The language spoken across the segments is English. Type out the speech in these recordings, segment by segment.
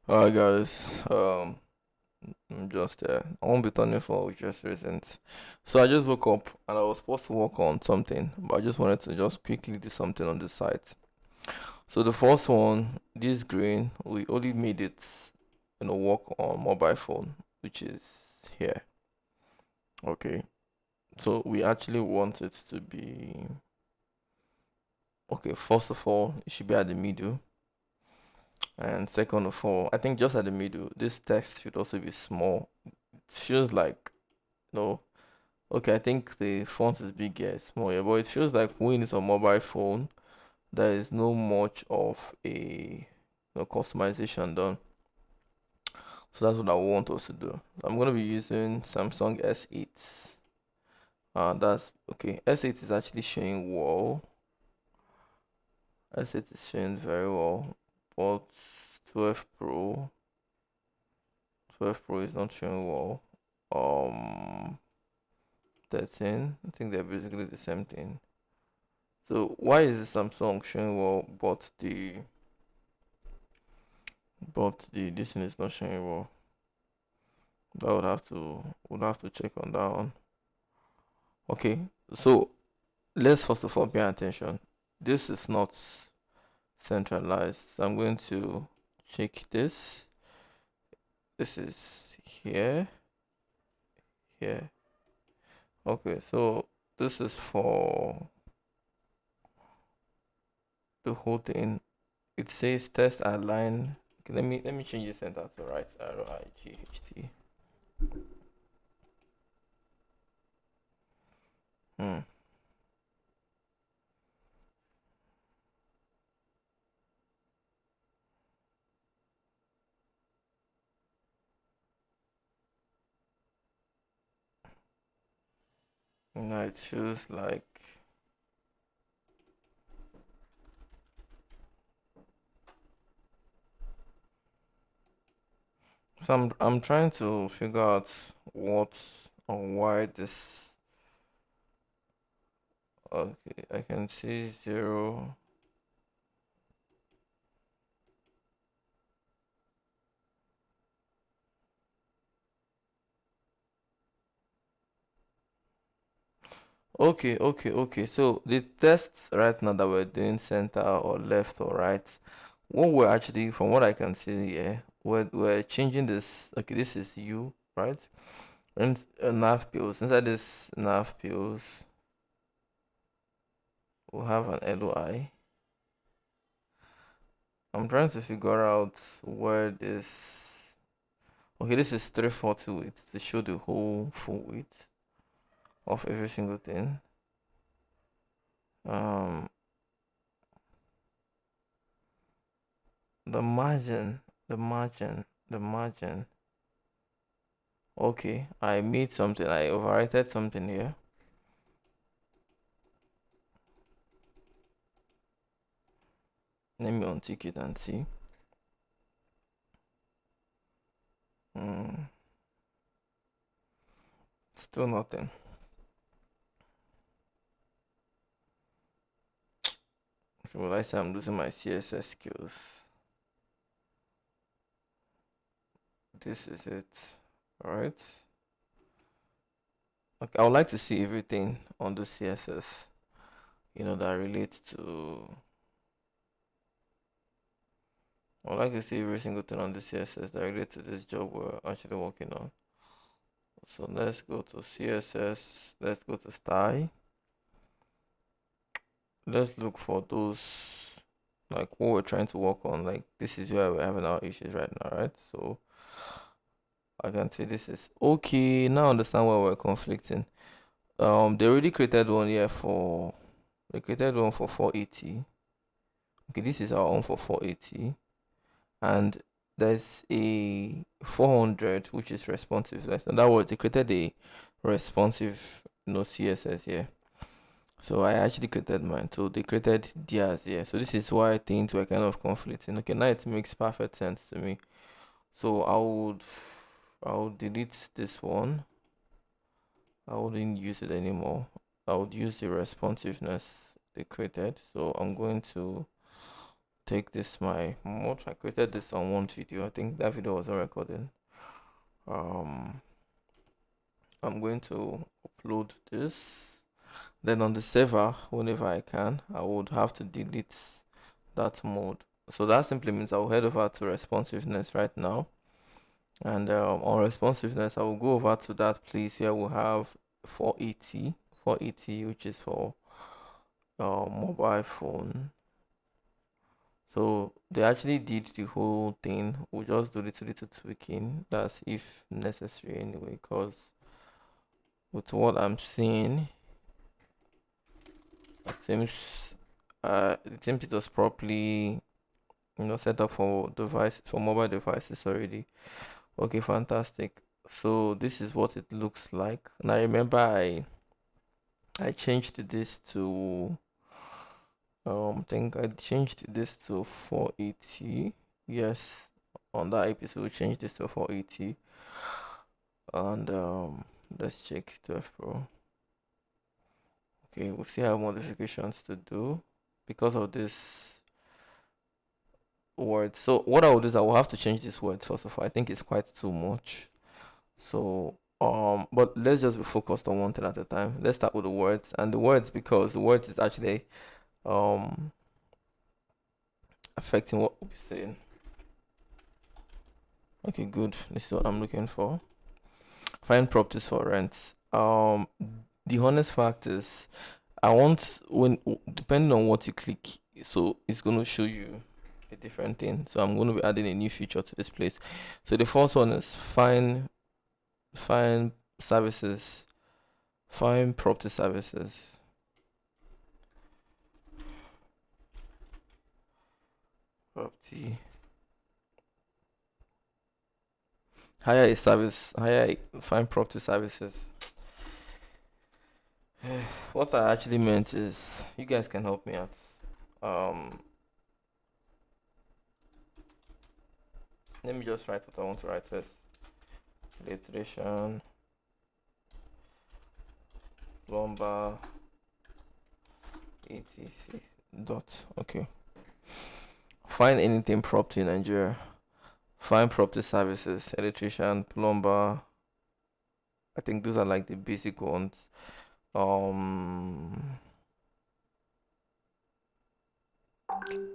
Hi guys, I'm just I won't be turning for just reasons. So I just woke up and I was supposed to work on something, but I just wanted to just quickly do something on the site. So the first one, this green, we only made it, work on mobile phone, which is here. Okay. So we actually want it to be okay. First of all, it should be at the middle, and second of all, I think just at the middle, this text should also be small. It feels like no. Okay, I think the font is big, yeah, it's small, yeah, but it feels like when it's a mobile phone, there is no much of a customization done. So that's what I want us to do. I'm gonna be using Samsung S8. That's okay. S8 is actually showing well. S8 is showing very well, but 12 Pro, 12 Pro is not showing well. Um, 13, I think they're basically the same thing. So why is the Samsung showing well, but the this thing is not showing well? That would have to check on that one. Okay, so let's first of all pay attention. This is not centralized. So I'm going to check this. This is here, here. Okay, so this is for the whole thing. It says test align. Okay, let me change the center to right arrow IGHT. Hmm. Now it feels like so I'm trying to figure out what or why this. Okay, I can see zero. Okay. So the tests right now that we're doing center or left or right, what we're actually from what I can see here, we're changing this. Okay, this is U, right? And nav pills. Inside this nav pills, we'll have an LOI. I'm trying to figure out where this. Okay, this is 340 width to show the whole full width of every single thing. Um, the margin, the margin. Okay, I made something. I overwrited something here. Let me untick it and see. Mm, still nothing. So will I say I'm losing my CSS skills? This is it, right? Okay, I would like to see everything on the CSS. That relates to. I would like to see every single thing on the CSS that relates to this job we're actually working on. So let's go to CSS. Let's go to style. Let's look for those like what we're trying to work on. Like this is where we're having our issues right now, right? So I can say this is okay. Now I understand why we're conflicting. They already created one here for they created one for 480. Okay, this is our own for 480, and there's a 400 which is responsive. Like, in other words, they created a responsive CSS here. So I actually created mine. So they created theirs here. So this is why things were kind of conflicting. Okay, now it makes perfect sense to me. So I would delete this one. I wouldn't use it anymore. I would use the responsiveness they created. So I'm going to take this my mode. I created this on one video. I think that video wasn't recording. I'm going to upload this. Then on the server, whenever I can, I would have to delete that mode. So that simply means I'll head over to responsiveness right now. And on responsiveness, I will go over to that place where we'll have 480, which is for mobile phone. So they actually did the whole thing. We'll just do little tweaking. That's if necessary anyway, because with what I'm seeing, it seems it was properly set up for mobile devices already. Okay, fantastic. So this is what it looks like. And I remember I changed this to I think I changed this to 480. Yes, on that episode we changed this to 480. And let's check 12 Pro. Okay, we still have modifications to do because of this word. So what I will do is I will have to change this word first of all. I think it's quite too much. So but let's just be focused on one thing at a time. Let's start with the words, and the words, because the words is actually affecting what we'll be saying. Okay, good. This is what I'm looking for. Find properties for rent. The honest fact is, I want, when depending on what you click, so it's going to show you a different thing. So I'm going to be adding a new feature to this place. So the first one is find services, find property services. Property. Hire a service. Find property services. What I actually meant is, you guys can help me out. Let me just write what I want to write first. Electrician, plumber, etc. Dot. Okay. Find anything property in Nigeria. Find property services, electrician, plumber. I think those are like the basic ones.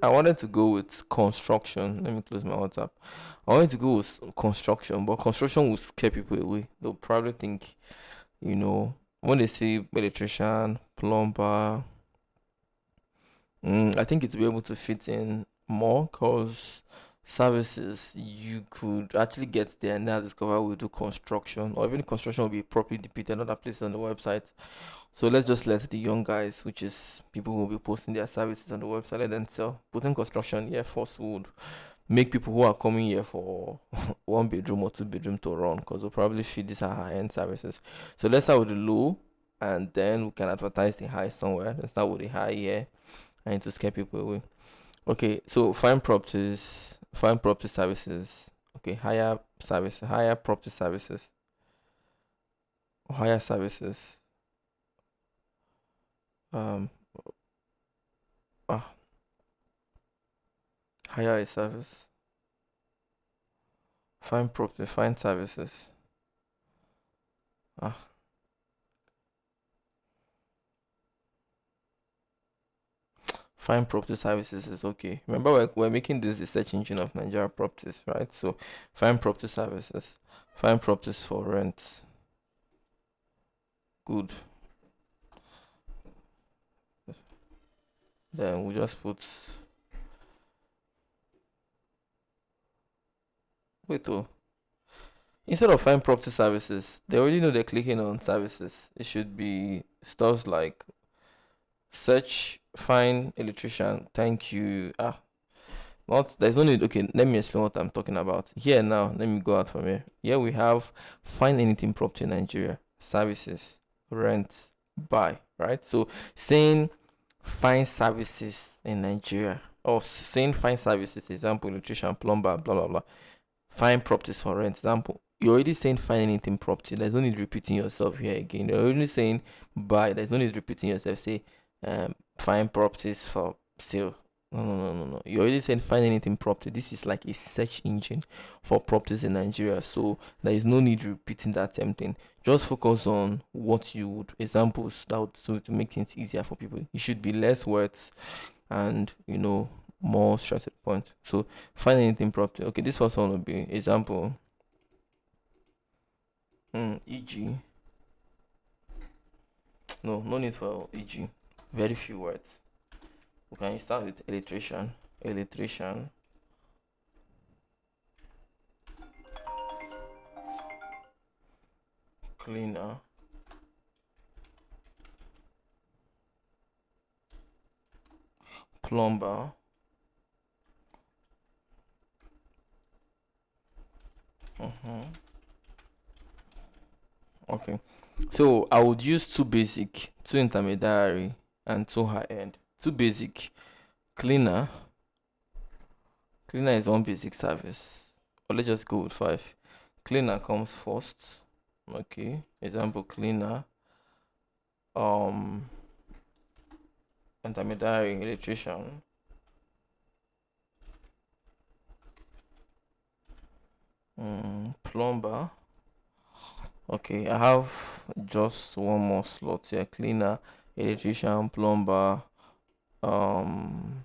I wanted to go with construction. Let me close my WhatsApp. I wanted to go with construction, but construction will scare people away. They'll probably think, when they say electrician, plumber, I think it will be able to fit in more, because services, you could actually get there and now discover we do construction, or even construction will be properly depicted in other places on the website. So let's just let the young guys, which is people who will be posting their services on the website, let them sell. Putting construction here first would make people who are coming here for 1 bedroom or 2 bedroom to run, because we'll probably feel these are high-end services. So let's start with the low, and then we can advertise the high somewhere. Let's start with the high here, and to scare people away. Okay, so find property services. Okay, higher property services, or higher services. Um, hire a service. Find property, find services. Find property services is okay. Remember, we're making this the search engine of Nigeria properties, right? So find property services. Find properties for rent. Good. Then we'll just put, wait, instead of find property services, they already know they're clicking on services. It should be stuff like search, find electrician, thank you. Not, there's no need. Okay, let me explain what I'm talking about. Here now, let me go out from here. Here we have find anything property in Nigeria, services, rent, buy, right? So saying find services in Nigeria, or saying find services, example, electrician, plumber, blah blah blah. Find properties for rent, example. You're already saying find anything property. There's no need repeating yourself here again. You're already saying buy. There's no need repeating yourself. Say find properties for sale. No. You already said find anything property. This is like a search engine for properties in Nigeria. So there is no need repeating that same thing. Just focus on what you would examples that would so to make things easier for people. It should be less words and more straight to the point. So find anything property. Okay, this first one will be example. E.g. No need for e.g. Very few words. We can start with electrician. Electrician. Cleaner. Plumber. Okay. So I would use two basic, two intermediary, and two high end. Two basic. Cleaner. Cleaner is one basic service. Or let's just go with five. Cleaner comes first. Okay. Example cleaner. Um Intermediary electrician. Plumber. Okay, I have just one more slot here. Cleaner, electrician, plumber. Um,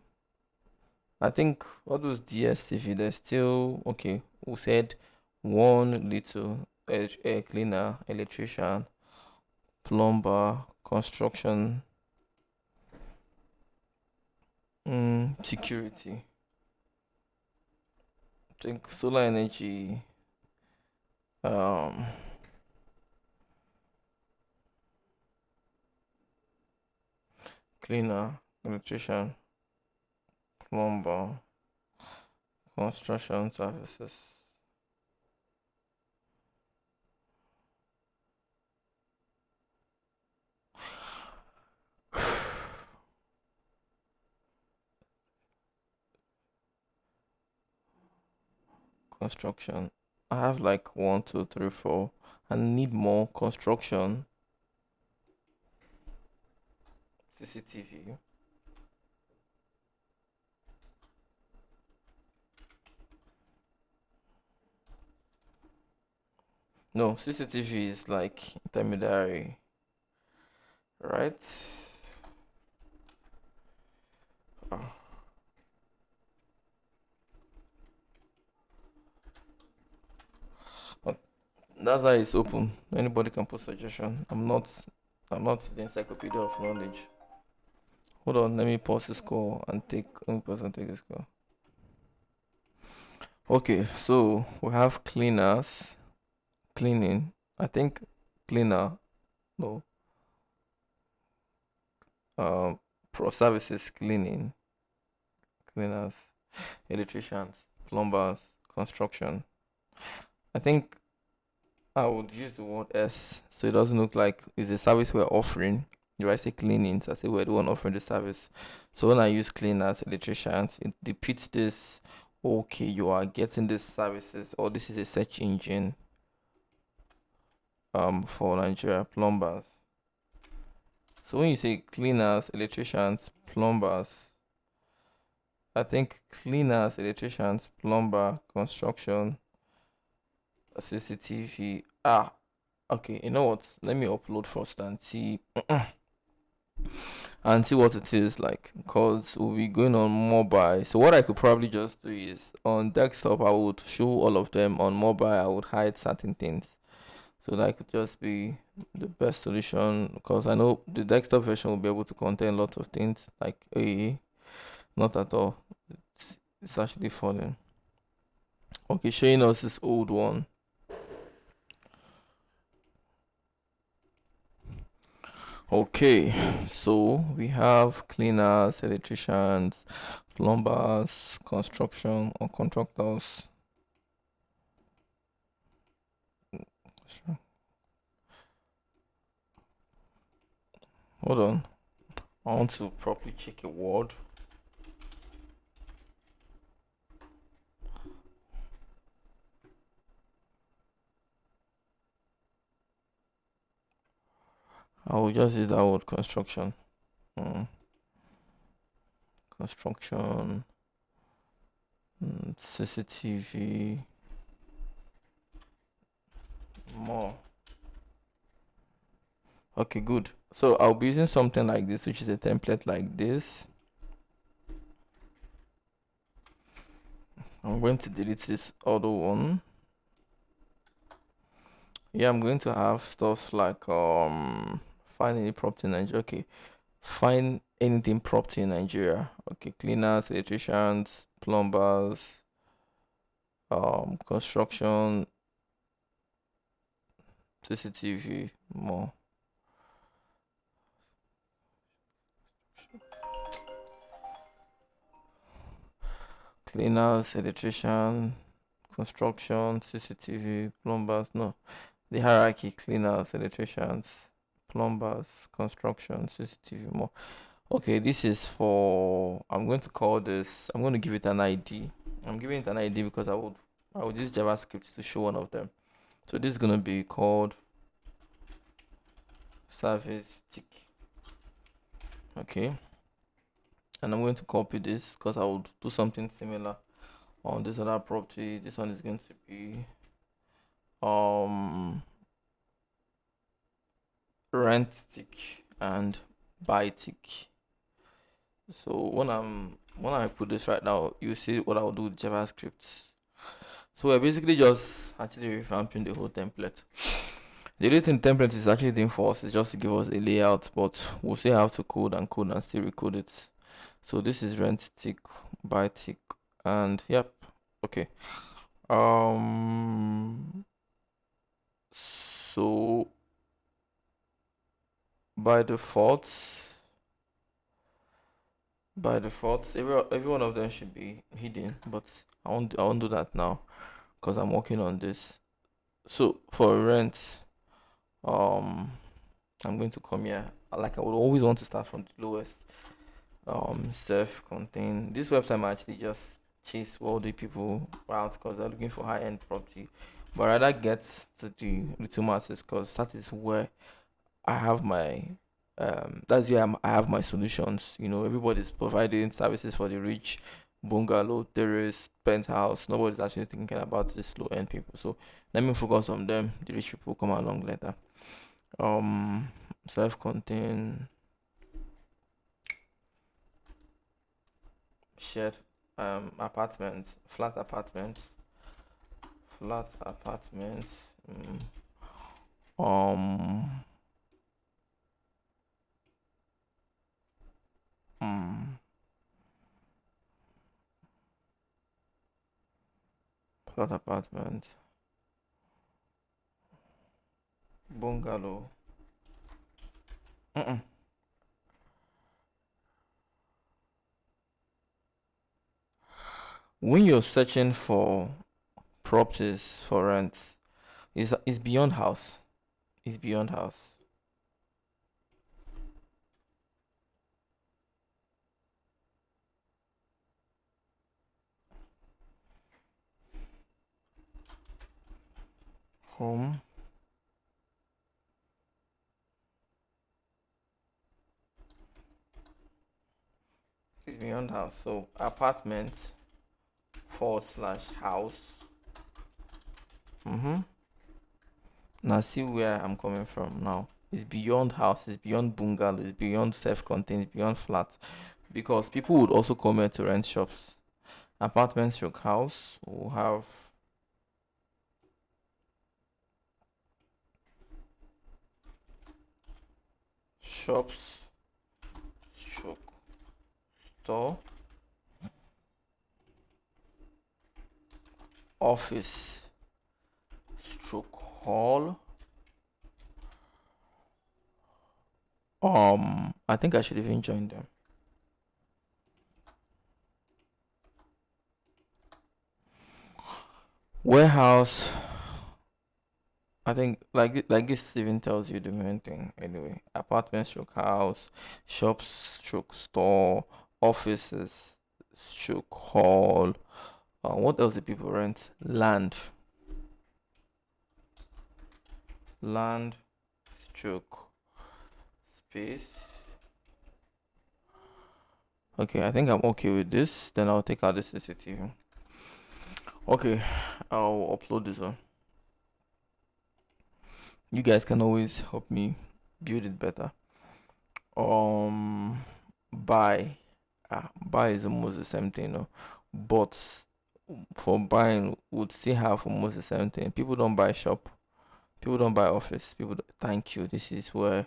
I think all those DSTV, they're still okay. We said one little air cleaner, electrician, plumber, construction, security. I think solar energy. Um, Cleaner, electrician, plumber, construction services. Construction. I have like one, two, three, four. I need more construction. CCTV. No, CCTV is like intermediary, right? Ah, but that's why it's open. Anybody can put suggestion. I'm not the encyclopedia of knowledge. Hold on, let me pause this call and take this call. Okay, so we have cleaners, cleaning. I think cleaner, no, pro services cleaning, cleaners, electricians, plumbers, construction. I think I would use the word S so it doesn't look like it's a service we're offering. If I say cleanings, I say we're the one offering the service. So when I use cleaners, electricians, it depicts this okay, you are getting these services or this is a search engine for Nigeria plumbers. So when you say cleaners, electricians, plumbers, I think cleaners, electricians, plumber, construction, CCTV. Okay. You know what? Let me upload first and see what it is like. Cause we'll be going on mobile. So what I could probably just do is on desktop I would show all of them. On mobile I would hide certain things. So that could just be the best solution because I know the desktop version will be able to contain lots of things like not at all. It's actually falling. Okay, showing us this old one. Okay, so we have cleaners, electricians, plumbers, construction or contractors. Hold on, I want to properly check a word. I will just use that word construction. Mm, construction, CCTV, more. Okay, good. So I'll be using something like this, which is a template like this. I'm going to delete this other one. Yeah, I'm going to have stuff like find any property in Nigeria. Okay, find anything property in Nigeria. Okay, cleaners, electricians, plumbers, construction, CCTV, more. Cleaners, electrician, construction, CCTV, plumbers. No, the hierarchy: cleaners, electricians, plumbers, construction, CCTV, more. Okay, this is for, I'm going to call this, I'm going to give it an ID. I'm giving it an ID because I would use JavaScript to show one of them. So this is going to be called service tick. Okay, and I'm going to copy this because I would do something similar on this other property. This one is going to be rent tick and buy tick. So when I put this right now, you see what I'll do with JavaScript. So we're basically just actually revamping the whole template. The only thing template is actually doing for us is just to give us a layout, but we'll still have to code and still recode it. So this is rent tick, buy tick, and yep. Okay. So by default, every one of them should be hidden, but I won't do that now because I'm working on this. So for rent, I'm going to come here. Like I would always want to start from the lowest. Self-contained. This website might actually just chase wealthy people out because they're looking for high-end property, but rather get to the little masses because that is where I have my that's where I have my solutions. Everybody's providing services for the rich, bungalow, terrace, penthouse. Nobody's actually thinking about this low end people. So let me focus on them. The rich people come along later. Um, self-contained, shared apartment, flat apartment. Um, mm, flat apartment, bungalow. Mm-mm. When you're searching for properties for rent, is beyond house. It's beyond house. Home is beyond house. So apartment / house. Now see where I'm coming from now. It's beyond house, it's beyond bungalow, it's beyond self-contained, it's beyond flat. Because people would also come here to rent shops. Apartments / house will have shops / store, office / hall. I think I should even join them. Warehouse. I think like this even tells you the main thing anyway. Apartment / house, shops / store, offices / hall. What else do people rent? Land / space, Okay, I think I'm okay with this. Then I'll take out the CCTV. Okay, I'll upload this one. You guys can always help me build it better. Um, buy. Buy is almost the same thing, no? But for buying, would still have almost the same thing. People don't buy shop. People don't buy office. Thank you. This is where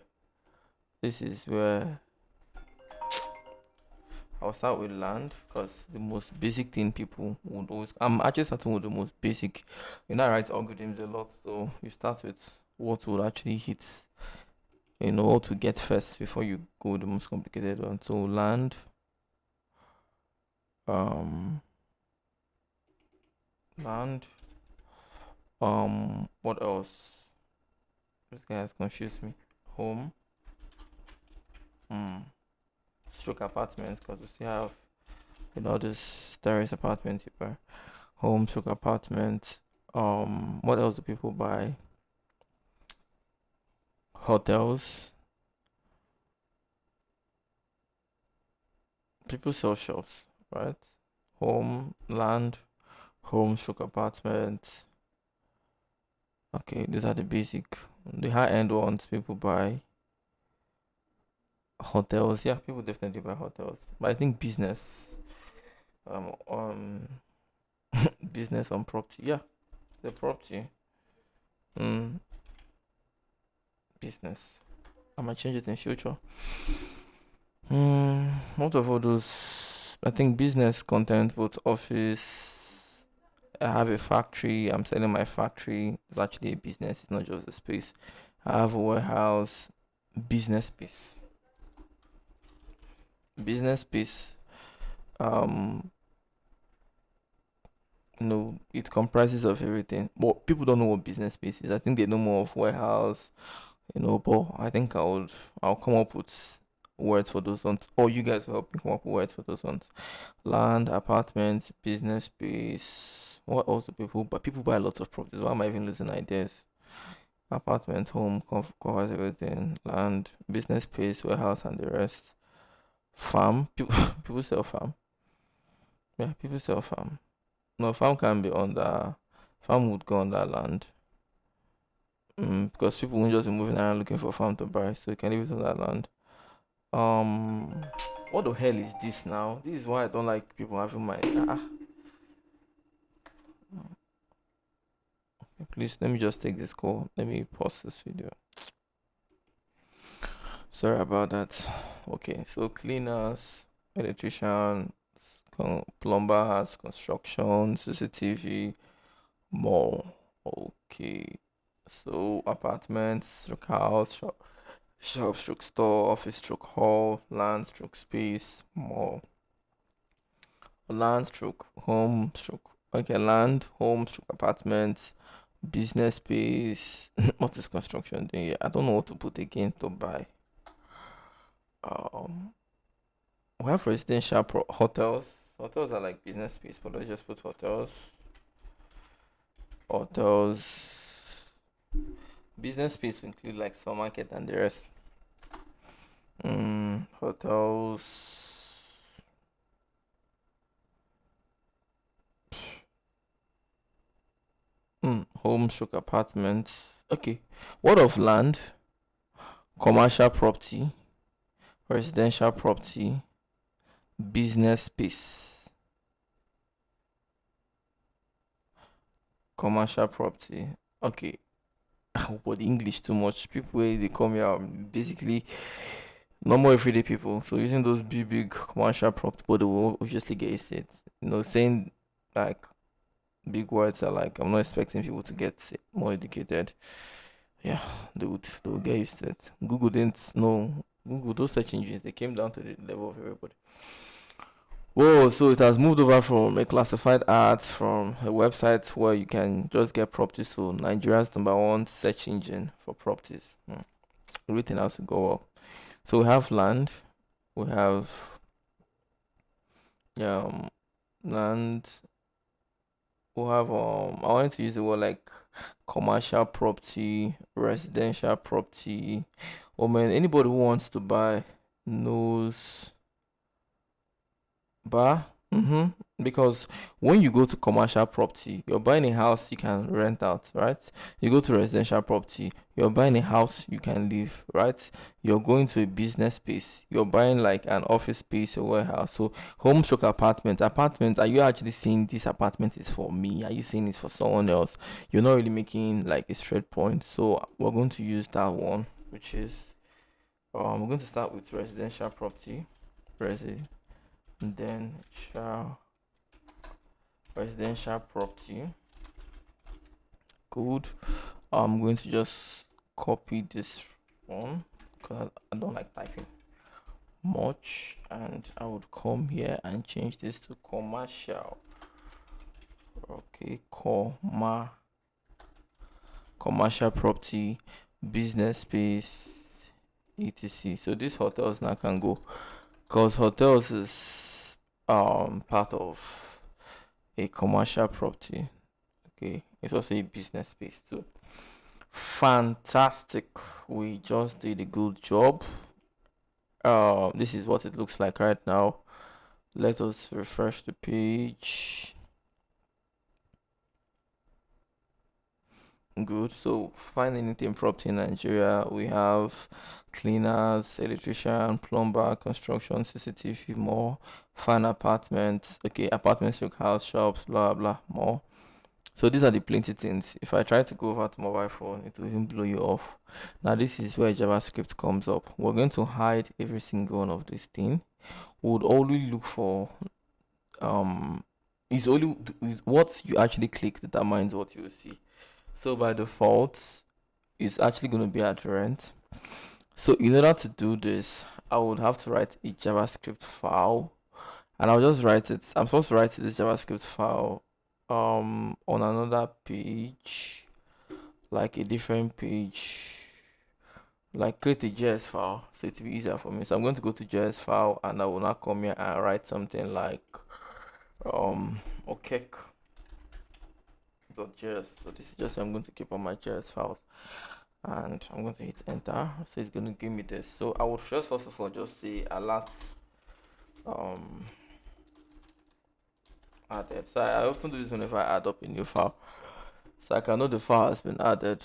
I'll start with land because the most basic thing people would always. I'm actually starting with the most basic. I write algorithms a lot, so you start with what would actually hit. What to get first before you go the most complicated one. So land, um, land, what else? This guy has confused me. Home, stroke apartment because we still have this terrace apartment here. Home, stroke apartment. What else do people buy? Hotels. People sell shops, right? Home, land, home, stroke apartment. Okay, these are the basic. The high end ones people buy hotels. Yeah, people definitely buy hotels. But I think business, on business on property. Yeah, the property. Mm, business. I might change it in future. Most of all those, I think business content, both office. I have a factory. I'm selling my factory. It's actually a business. It's not just a space. I have a warehouse. Business space. Business space. Um, it comprises of everything. But people don't know what business space is. I think they know more of warehouse. But I think I'll come up with words for those ones. Or you guys will help me come up with words for those ones. Land, apartments, business space. What else do people buy? People buy lots of properties. Why am I even losing ideas? Apartment, home, covers everything. Land, business space, warehouse, and the rest. Farm. People, people sell farm. Yeah, people sell farm. No, farm can be under. Farm would go under land. Because people won't just be moving around looking for farm to buy, so you can leave it on that land. Um, what the hell is this now? This is why I don't like people having my. Please let me just take this call. Let me pause this video. Sorry about that. Okay, so cleaners, electrician, plumbers, construction, CCTV, mall. Okay, so apartments, stroke house, shop, stroke store, office, stroke hall, land, stroke space, mall, land, stroke home, stroke. Okay, land, home, stroke apartments, business space. What is construction doing? I don't know what to put again to buy. Um, we have residential hotels. Hotels are like business space, but let's just put hotels. Hotels. Business space include like supermarket and the rest. Hotels. Home stroke apartments. Okay. What of land? Commercial property, residential property, business space, commercial property. Okay. But English too much. People they come here are basically normal everyday people. So using those big commercial property, but they will obviously get used to it. Saying like big words are like I'm not expecting people to get more educated. Yeah, they would get used to it. Google didn't know. Google, those search engines, they came down to the level of everybody. Whoa, so it has moved over from a classified art from a website where you can just get properties to Nigeria's number one search engine for properties. Everything has to go up. So we have land, we have um land, we have I wanted to use the word like commercial property, residential property. Oh man, anybody who wants to buy knows But because when you go to commercial property, you're buying a house you can rent out, right? You go to residential property, you're buying a house you can live, right? You're going to a business space, you're buying like an office space or warehouse. So home stroke apartment, are you actually saying this apartment is for me? Are you saying it's for someone else? You're not really making like a straight point. So we're going to use that one, which is we're going to start with residential property, resi, and then shall residential property. Good. I'm going to just copy this one because I don't like typing much, and I would come here and change this to commercial. Okay, commercial property, business space, etc. So these hotels now can go because hotels is part of a commercial property. Okay, it's also a business space too. Fantastic. We just did a good job. This is what it looks like right now. Let us refresh the page. Good. So find anything property in Nigeria. We have cleaners, electrician, plumber, construction, CCTV, more. Find apartments. Okay, apartments, your house, shops, blah blah, more. So these are the plenty things. If I try to go over to mobile phone, it will even blow you off. Now this is where JavaScript comes up. We're going to hide every single one of these things. We would only look for um it's only what you actually click determines what you will see. So by default, it's actually going to be at rent. So in order to do this, I would have to write a JavaScript file, and I'll just write it. I'm supposed to write this JavaScript file on another page, like a different page, like create a JS file so it will be easier for me. So I'm going to go to JS file, and I will now come here and write something like okay .js. So this is just I'm going to keep on my JS files, and I'm going to hit enter. So it's going to give me this. So I would first of all just say alert um added. So I often do this whenever I add up a new file, so I can know the file has been added.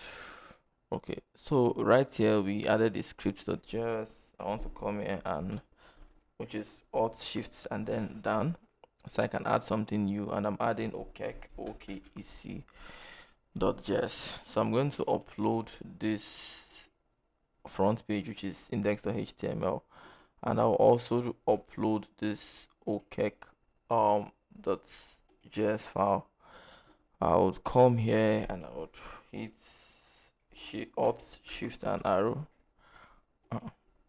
Okay, so right here we added the script.js. I want to come here, and which is alt shift and then down, so I can add something new, and I'm adding okec.js. So I'm going to upload this front page, which is index.html, and I'll also upload this okec dot js file. I would come here and I would hit alt shift and arrow,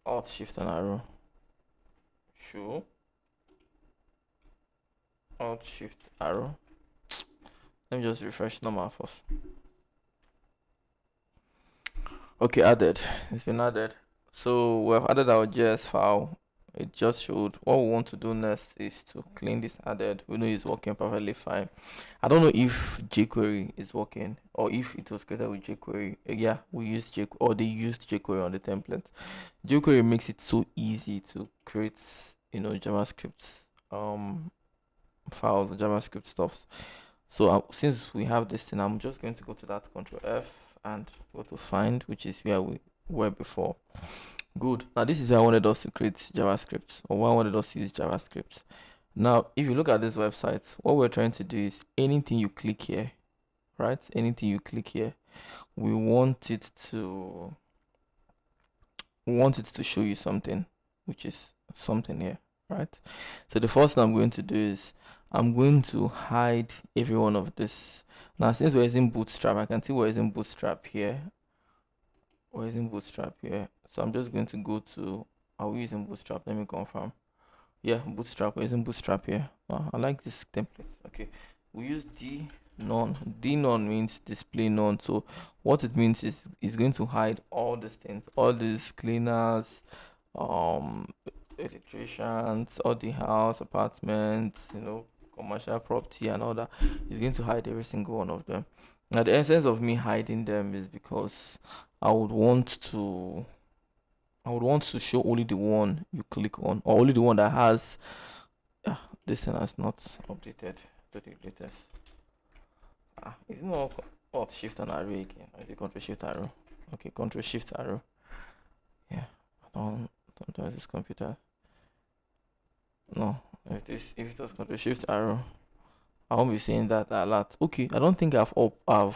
alt shift and arrow, show, alt shift arrow. Let me just refresh normal first. Okay, added. It's been added. So we have added our JS file. It just showed. What we want to do next is to clean this added. We know it's working perfectly fine. I don't know if Jquery is working or if it was created with Jquery. Yeah, we used Jquery, or they used Jquery on the template. Jquery makes it so easy to create, JavaScript files, JavaScript stuff. So since we have this thing, I'm just going to go to that Control F and go to find, which is where we were before. Good. Now this is where I wanted us to create JavaScript, or where I wanted us to use JavaScript. Now, if you look at this website, what we're trying to do is anything you click here, right? Anything you click here, we want it to show you something, which is something here, right? So the first thing I'm going to do is I'm going to hide every one of this. Now, since we're using Bootstrap, I can see we're using Bootstrap here. We're using Bootstrap here. So I'm just going to go to, are we using Bootstrap? Let me confirm. Yeah, Bootstrap. We're using Bootstrap here. I like this template. Okay. We use D none. D none means display none. So what it means is it's going to hide all these things, all these cleaners, electricians, all the house, apartments, commercial property and all that. It's going to hide every single one of them. Now the essence of me hiding them is because I would want to show only the one you click on, or only the one that has this thing has not updated to the latest. Is it not Alt Shift and arrow again? Or is it Control Shift arrow? Okay, Control Shift arrow. Yeah, I don't do this computer. No, if it was Control Shift arrow, I won't be saying that a lot. Okay, I don't think I updated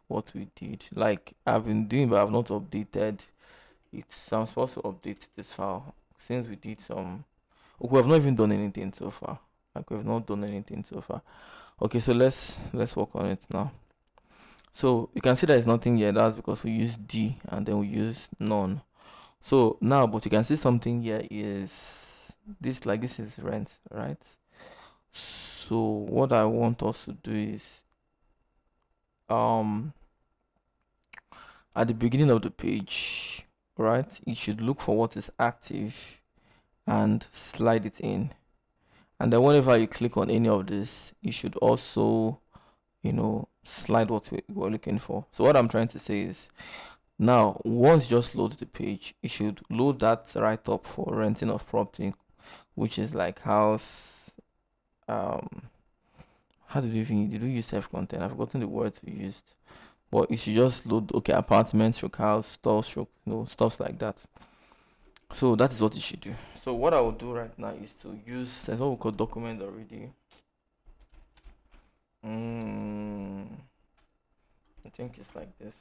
what we did. Like I've been doing, but I've not updated it. So I'm supposed to update this file since we did some. We have not even done anything so far. Like we've not done anything so far. Okay, so let's work on it now. So you can see there is nothing here. That's because we use D and then we use none. So now, but you can see something here is this, like this is rent, right? So what I want us to do is at the beginning of the page, right, you should look for what is active and slide it in. And then whenever you click on any of this, you should also, slide what we're looking for. So what I'm trying to say is, now once you just load the page, you should load that right up for renting of property, which is like house. How did we use self-contained? I've forgotten the words we used. But you should just load apartments, house, stores, stuff like that. So that is what you should do. So what I will do right now is to use, there's what we call document already. I think it's like this.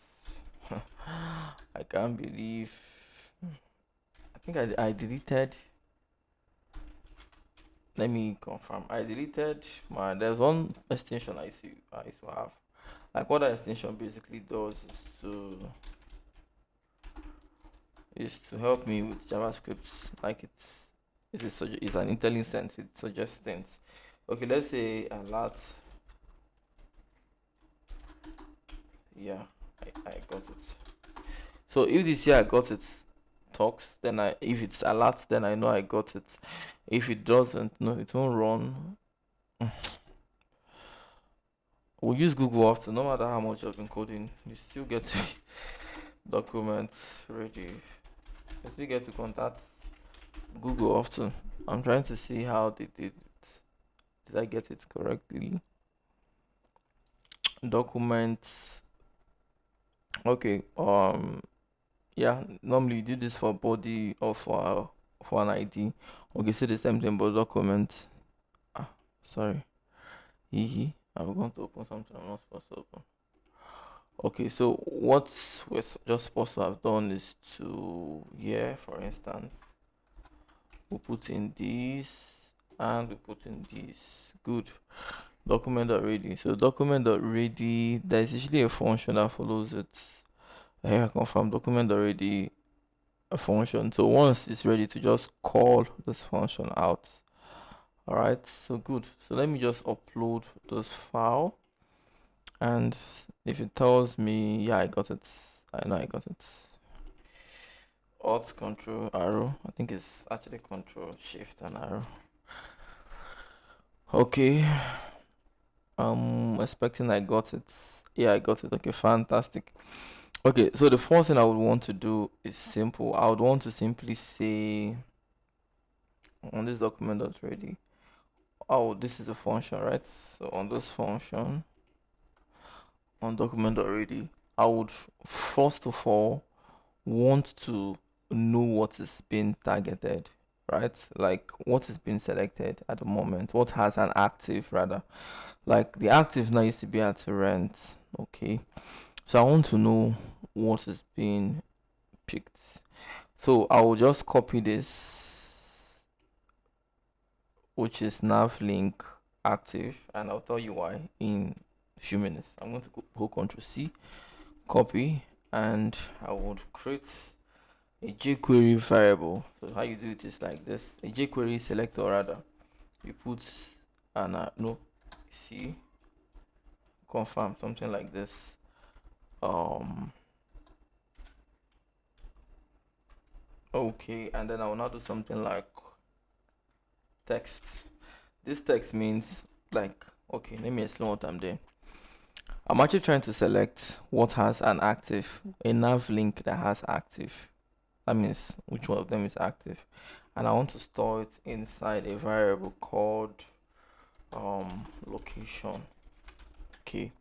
I can't believe. I think I deleted. Let me confirm. I deleted there's one extension I used to have. Like what that extension basically does is to help me with JavaScript. Like it's an intelligent. It suggests things. Okay, let's say alert. Yeah, I got it. So if this here I got it talks, then if it's alert, then I know I got it. If it doesn't, no, it won't run. We'll use Google Often. No matter how much I've been coding, you still get to documents ready. You still get to contact Google Often. I'm trying to see how they did it. Did I get it correctly? Documents. Okay. Yeah. Normally you do this for body or for an ID. Okay, so the same thing, but documents. Sorry. I'm going to open something I'm not supposed to open. Okay, so what we're just supposed to have done is to, for instance, we put in this and we put in this. Good. Document already. So document already, there's usually a function that follows it. Here I confirm document already a function. So once it's ready to just call this function out. Alright, so good. So let me just upload this file. And if it tells me, yeah, I got it. I know I got it. Alt Control arrow. I think it's actually Control Shift and arrow. Okay. I'm expecting I got it. Yeah, I got it. Okay, fantastic. Okay, so the first thing I would want to do is simple. I would want to simply say on this document that's ready. Oh, this is a function, right? So on this function, on document already, I would first of all want to know what is being targeted, right? Like what is being selected at the moment, what has an active rather. Like the active now used to be at rent. Okay, so I want to know what is being picked. So I will just copy this, which is nav link active, and I'll tell you why in a few minutes. I'm going to go Control C, copy, and I would create a jQuery variable. So how you do it is like this: a jQuery selector rather. You put an no, C, confirm, something like this. Okay, and then I will now do something like text. This text means like, okay, let me explain what I'm doing. I'm actually trying to select what has an active, a nav link that has active. That means which one of them is active. and I want to store it inside a variable called location. Okay,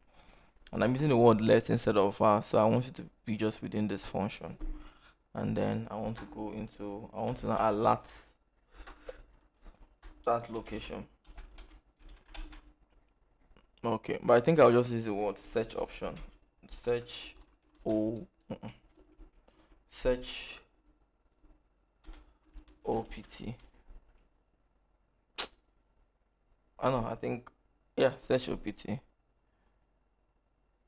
and I'm using the word let instead of var, so I want it to be just within this function. And then I want to now alert that location. Okay, but I think I'll just use the word search option. Search search opt. I know, I think, yeah, search opt.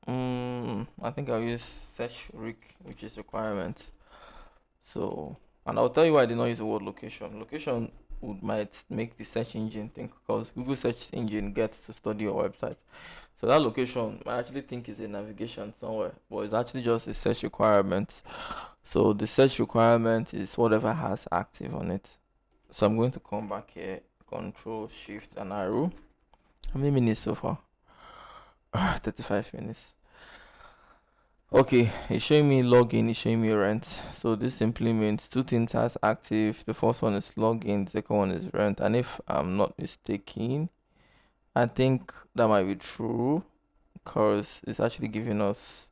I think I'll use search which is requirement. So, and I'll tell you why I did not use the word location. Location might make the search engine think, because Google search engine gets to study your website. So that location I actually think is a navigation somewhere, but it's actually just a search requirement. So the search requirement is whatever has active on it. So I'm going to come back here, Control Shift and arrow. How many minutes so far? 35 minutes. Okay, it's showing me login, it's showing me rent. So this simply means two things has active. The first one is login, the second one is rent. And if I'm not mistaken, I think that might be true, because it's actually giving us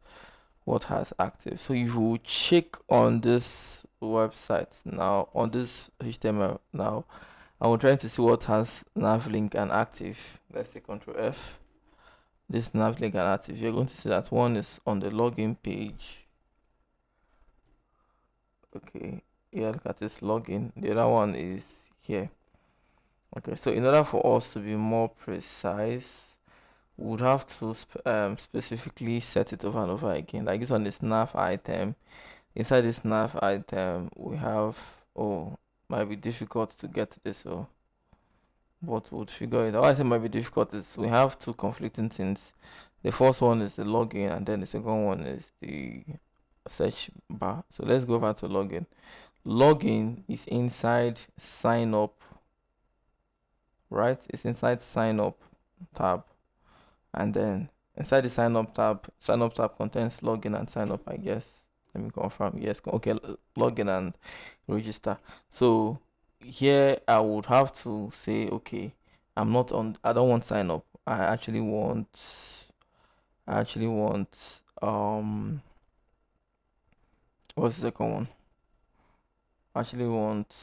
what has active. So if you check on this website now, on this HTML now, and we're trying to see what has nav link and active. Let's say Control F. This nav link and active, you're going to see that one is on the login page. Okay, yeah, look at this login. The other one is here. Okay, so in order for us to be more precise, we would have to specifically set it over and over again. Like this one is nav item. Inside this nav item, we have, might be difficult to get this, so but we'll figure it out. Why I say might be difficult is we have two conflicting things. The first one is the login, and then the second one is the search bar. So let's go over to login. Login is inside sign up, right? It's inside sign up tab, and then inside the sign up tab contains login and sign up, I guess. Let me confirm. Yes, okay, login and register. So here I would have to say, okay, I don't want sign up. I actually want what's the second one? I actually want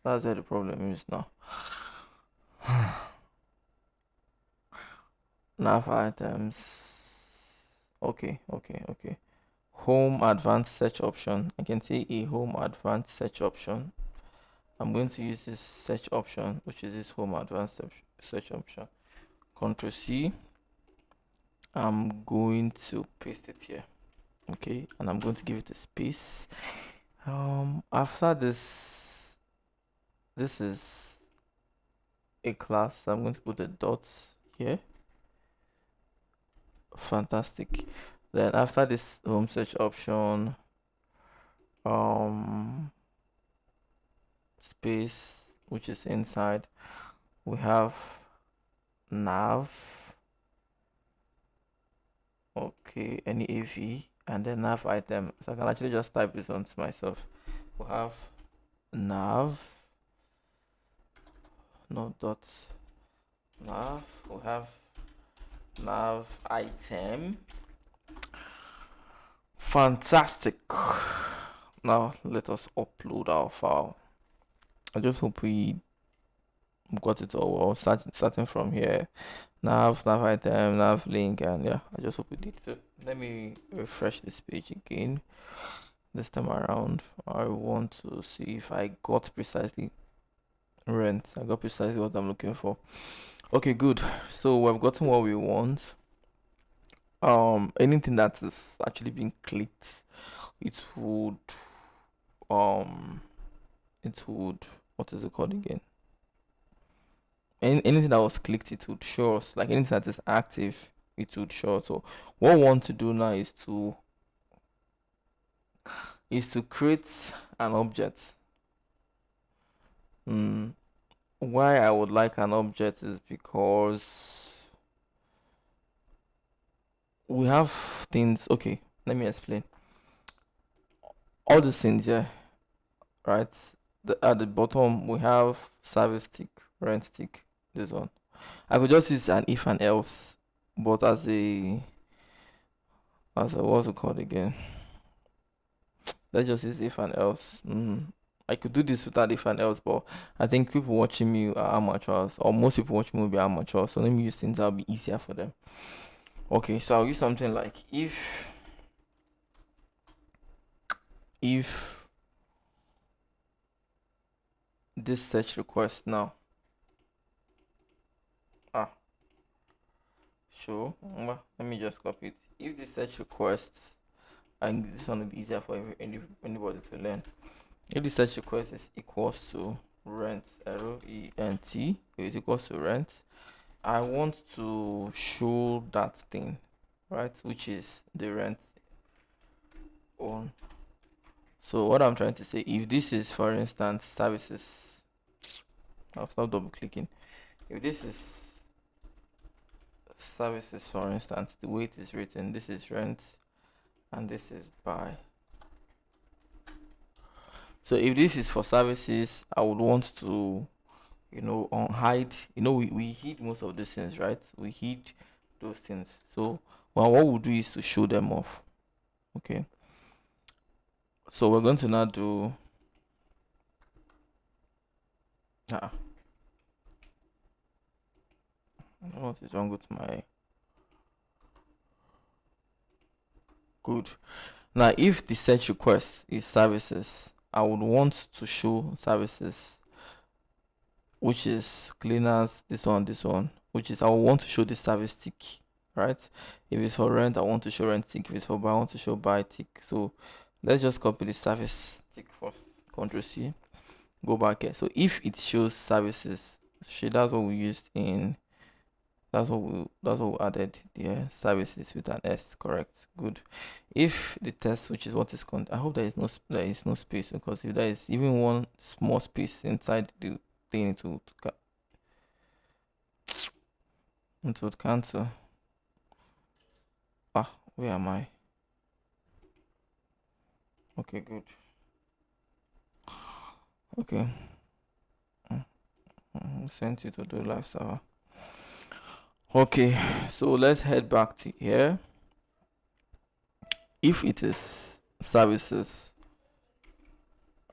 that's where the problem is now. Nav items. Okay. Home advanced search option. I can see a home advanced search option. I'm going to use this search option, which is this home advanced search option. Control C. I'm going to paste it here. Okay, and I'm going to give it a space. After this is a class. So I'm going to put the dots here. Fantastic. Then after this home search option, space, which is inside, we have nav. Okay, any AV, and then nav item. So I can actually just type this onto myself. We have nav, no dots, nav. We have nav item. Fantastic. Now let us upload our file. I just hope we got it all well. Starting from here, nav item, nav link, and yeah, I just hope we did. So let me refresh this page again. This time around, I want to see if I got precisely rent. I got precisely what I'm looking for. Okay, good. So we've gotten what we want. Anything that is actually being clicked, it would what is it called again? Anything that was clicked, it would show us. Like anything that is active, it would show. So what we want to do now is to create an object. Why I would like an object is because we have things. Okay, let me explain. all these things here, right? At the bottom we have service tick, rent tick, this one. I could just use an if and else, but as a what's it called again? Let's just use if and else. I could do this without if and else, but I think people watching me are amateurs, or most people watching me will be amateurs. So let me use things that'll be easier for them. Okay, so I'll use something like if this search request now. Sure. Let me just copy it. If this search request, and this one will be easier for anybody to learn. If the search request is equals to rent, rent, is equals to rent, I want to show that thing, right, which is the rent on. So what I'm trying to say, if this is, for instance, services, I'll stop double clicking. If this is services, for instance, the way it is written, this is rent and this is buy. So if this is for services, I would want to, hide. We hid most of these things, right? We hid those things. So what we'll do is to show them off. Okay. So we're going to now do what is wrong with my good. Now if the search request is services, I would want to show services, which is cleaners, this one, which is I want to show the service tick, right? If it's for rent, I want to show rent tick. If it's for buy, I want to show buy tick. So let's just copy the service tick first. Ctrl C, go back here. So if it shows services, that's what we used in. That's what we added there. Services with an S, correct? Good. If the test, which is what is I hope there is no space, because if there is even one small space inside the thing, it would cancel. Where am I? Okay, good. Okay. Sent you to do live server. Okay, so let's head back to here. If it is services,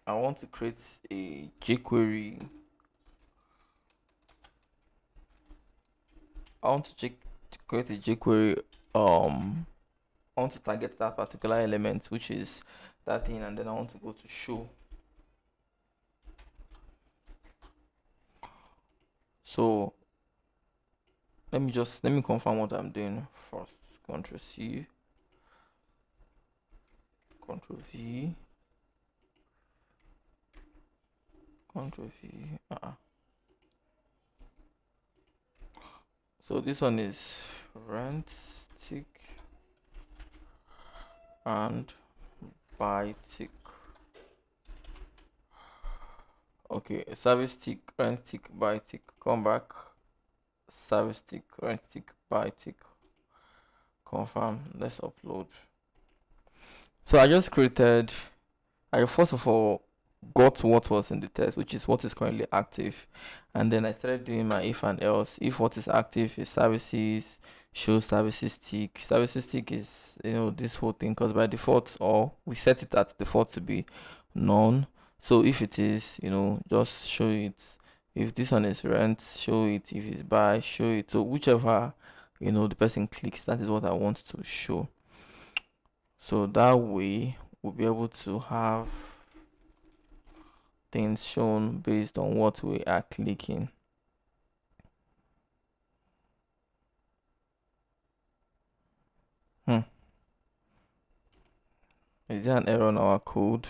I want to create a jQuery. I want to create a jQuery. I want to target that particular element, which is that thing, and then I want to go to show. So let me confirm what I'm doing first. Ctrl C, Ctrl V, Ctrl V. So this one is rent tick and buy tick. Okay, service tick, rent tick, buy tick. Come back. Service tick, rent tick, buy tick. Confirm. Let's upload. So I just created. I first of all got what was in the test, which is what is currently active, and then I started doing my if and else. If what is active is services, show services tick. Services tick is this whole thing, because by default, or we set it at default to be none. So if it is, just show it. If this one is rent, show it. If it's buy, show it. So whichever the person clicks, that is what I want to show. So that way we'll be able to have things shown based on what we are clicking. Is there an error on our code?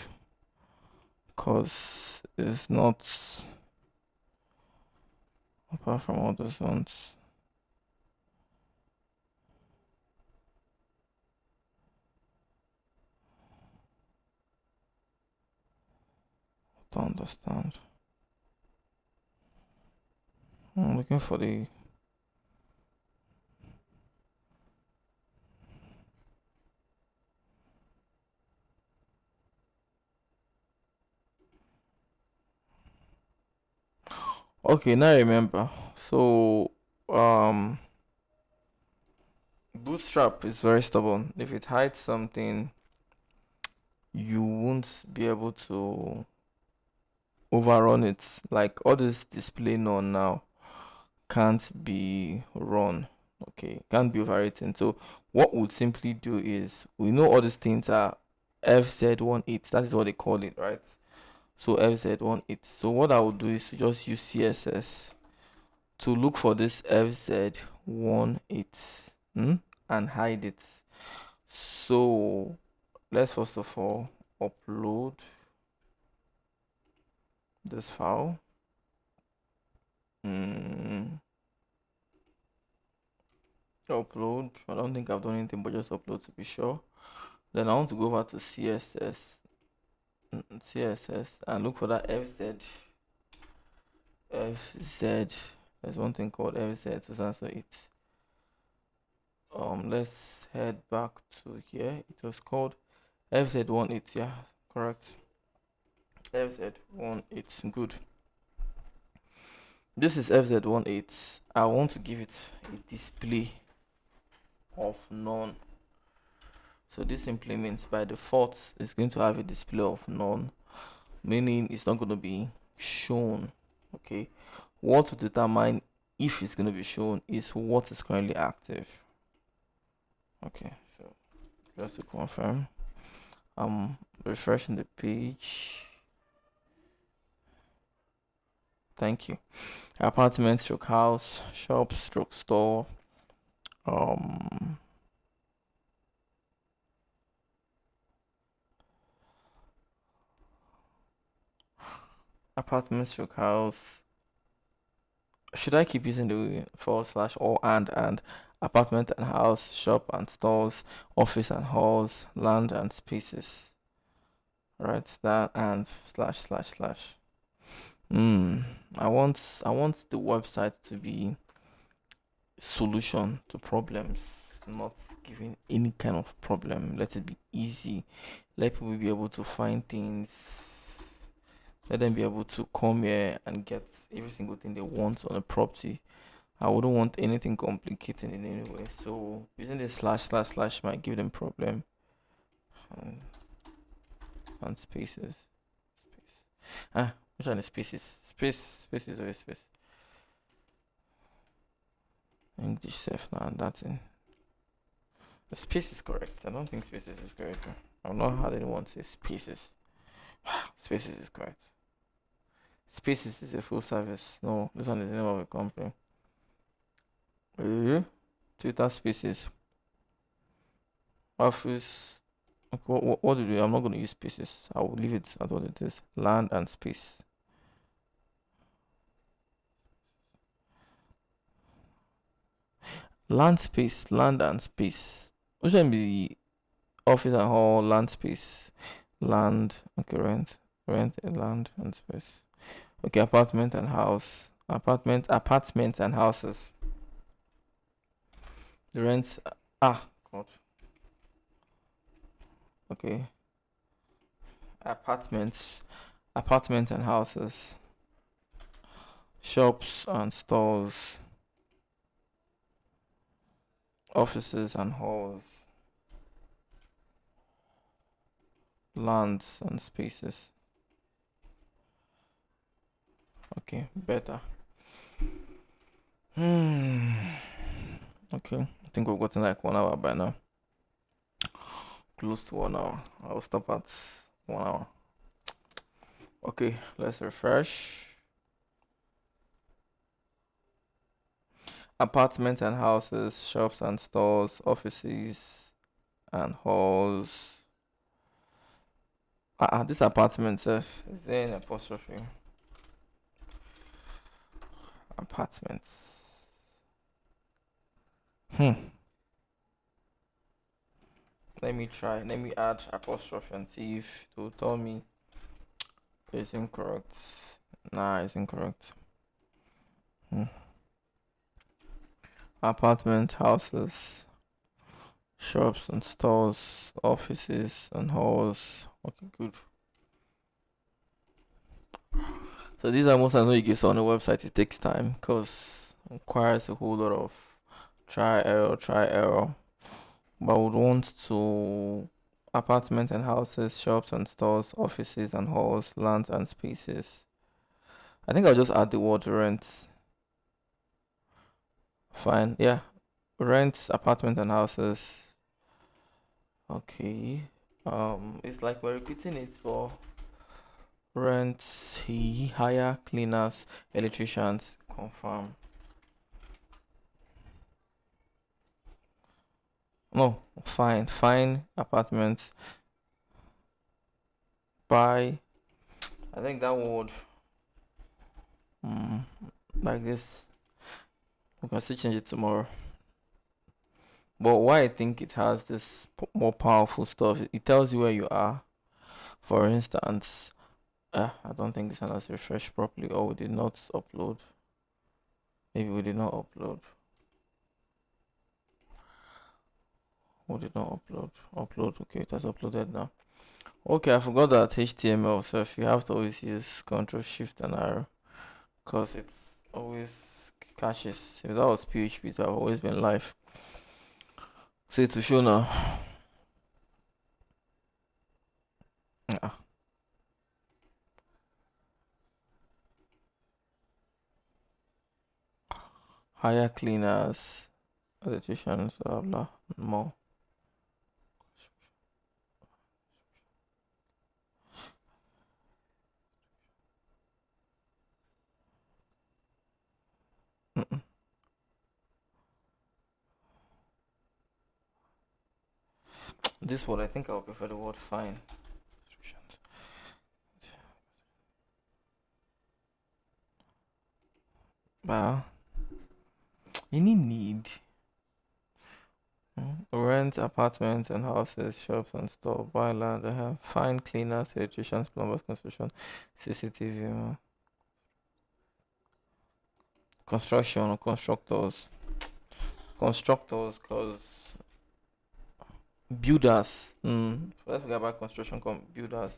Because it's not, apart from all those ones. I don't understand. I'm looking for the Okay, now I remember. So um Bootstrap is very stubborn. If it hides something, you won't be able to overrun it. Like all this display none now can't be run. Okay, can't be overwritten. So what we'll simply do is, we know all these things are FZ18. That is what they call it, right? So FZ18. So what I will do is to just use CSS to look for this FZ18, and hide it. So let's first of all upload this file. Upload. I don't think I've done anything but just upload to be sure. Then I want to go over to CSS and look for that FZ. There's one thing called FZ, so that's it. Let's head back to here. It was called FZ18. Yeah, correct. FZ18. Good. This is FZ18. I want to give it a display of none. So this simply means by default it's going to have a display of none, meaning it's not going to be shown. Okay, what to determine if it's going to be shown is what is currently active. Okay, so just to confirm, I'm refreshing the page. Thank you. Apartment stroke house, shop stroke store, apartment stroke house. Should I keep using the / or and apartment and house, shop and stores, office and halls, land and spaces? Right, that and ///. I want the website to be solution to problems, not giving any kind of problem. Let it be easy. Let people be able to find things. Let them be able to come here and get every single thing they want on a property. I wouldn't want anything complicated in any way. So using this / might give them problem. And spaces. Which one is spaces? Spaces or space? English self now, and that's in. The space is correct. I don't think spaces is correct. I've not had anyone say spaces. Spaces is correct. Spaces is a full service. No, this one is the name of a company. Twitter Spaces. Office. Okay, what do we do? I'm not going to use spaces. I will leave it at what it is. Land and space. Land and space. Which one be office and hall, land space? Land, okay, rent, land and space. Okay, apartment and house. Apartments and houses. The rents, God. Okay. Apartments and houses. Shops and stores. Offices and halls. Lands and spaces. Okay, better. Okay, I think we've gotten like 1 hour by now. Close to 1 hour. I'll stop at 1 hour. Okay, let's refresh. Apartments and houses, shops and stores, offices and halls. This apartment, is there an apostrophe? Apartments. Let me try. Let me add apostrophe and see if it will tell me it's incorrect. Nah, it's incorrect. Apartment, houses, shops and stores, offices and halls. Okay, good. So these are most times when you get on the website, it takes time because it requires a whole lot of try error. But I would want to apartments and houses, shops and stores, offices and halls, lands and spaces. I think I'll just add the word rent. Fine, yeah. Rents, apartments and houses. Okay. It's like we're repeating it for rents, he hire cleaners, electricians, confirm. No, fine apartments, buy. I think that word, mm, like this. We can still change it tomorrow. But why I think it has this more powerful stuff, it tells you where you are. For instance, I don't think this one has refreshed properly, or we did not upload. Maybe we did not upload. We did not upload. Upload. Okay, it has uploaded now. Okay, I forgot that HTML. So if you have to always use Control Shift and arrow, because it's always caches. If that was PHP, so I've always been live. So it will show now. Ah. Hire cleaners, electricians, blah blah, more. Mm-mm. This word, I think I would prefer the word fine. Wow. Any need. Rent apartments and houses, shops and store, buy land, find cleaners, electricians, plumbers, construction, CCTV, construction or constructors. Constructors, cause builders. Let's forget about construction. Builders.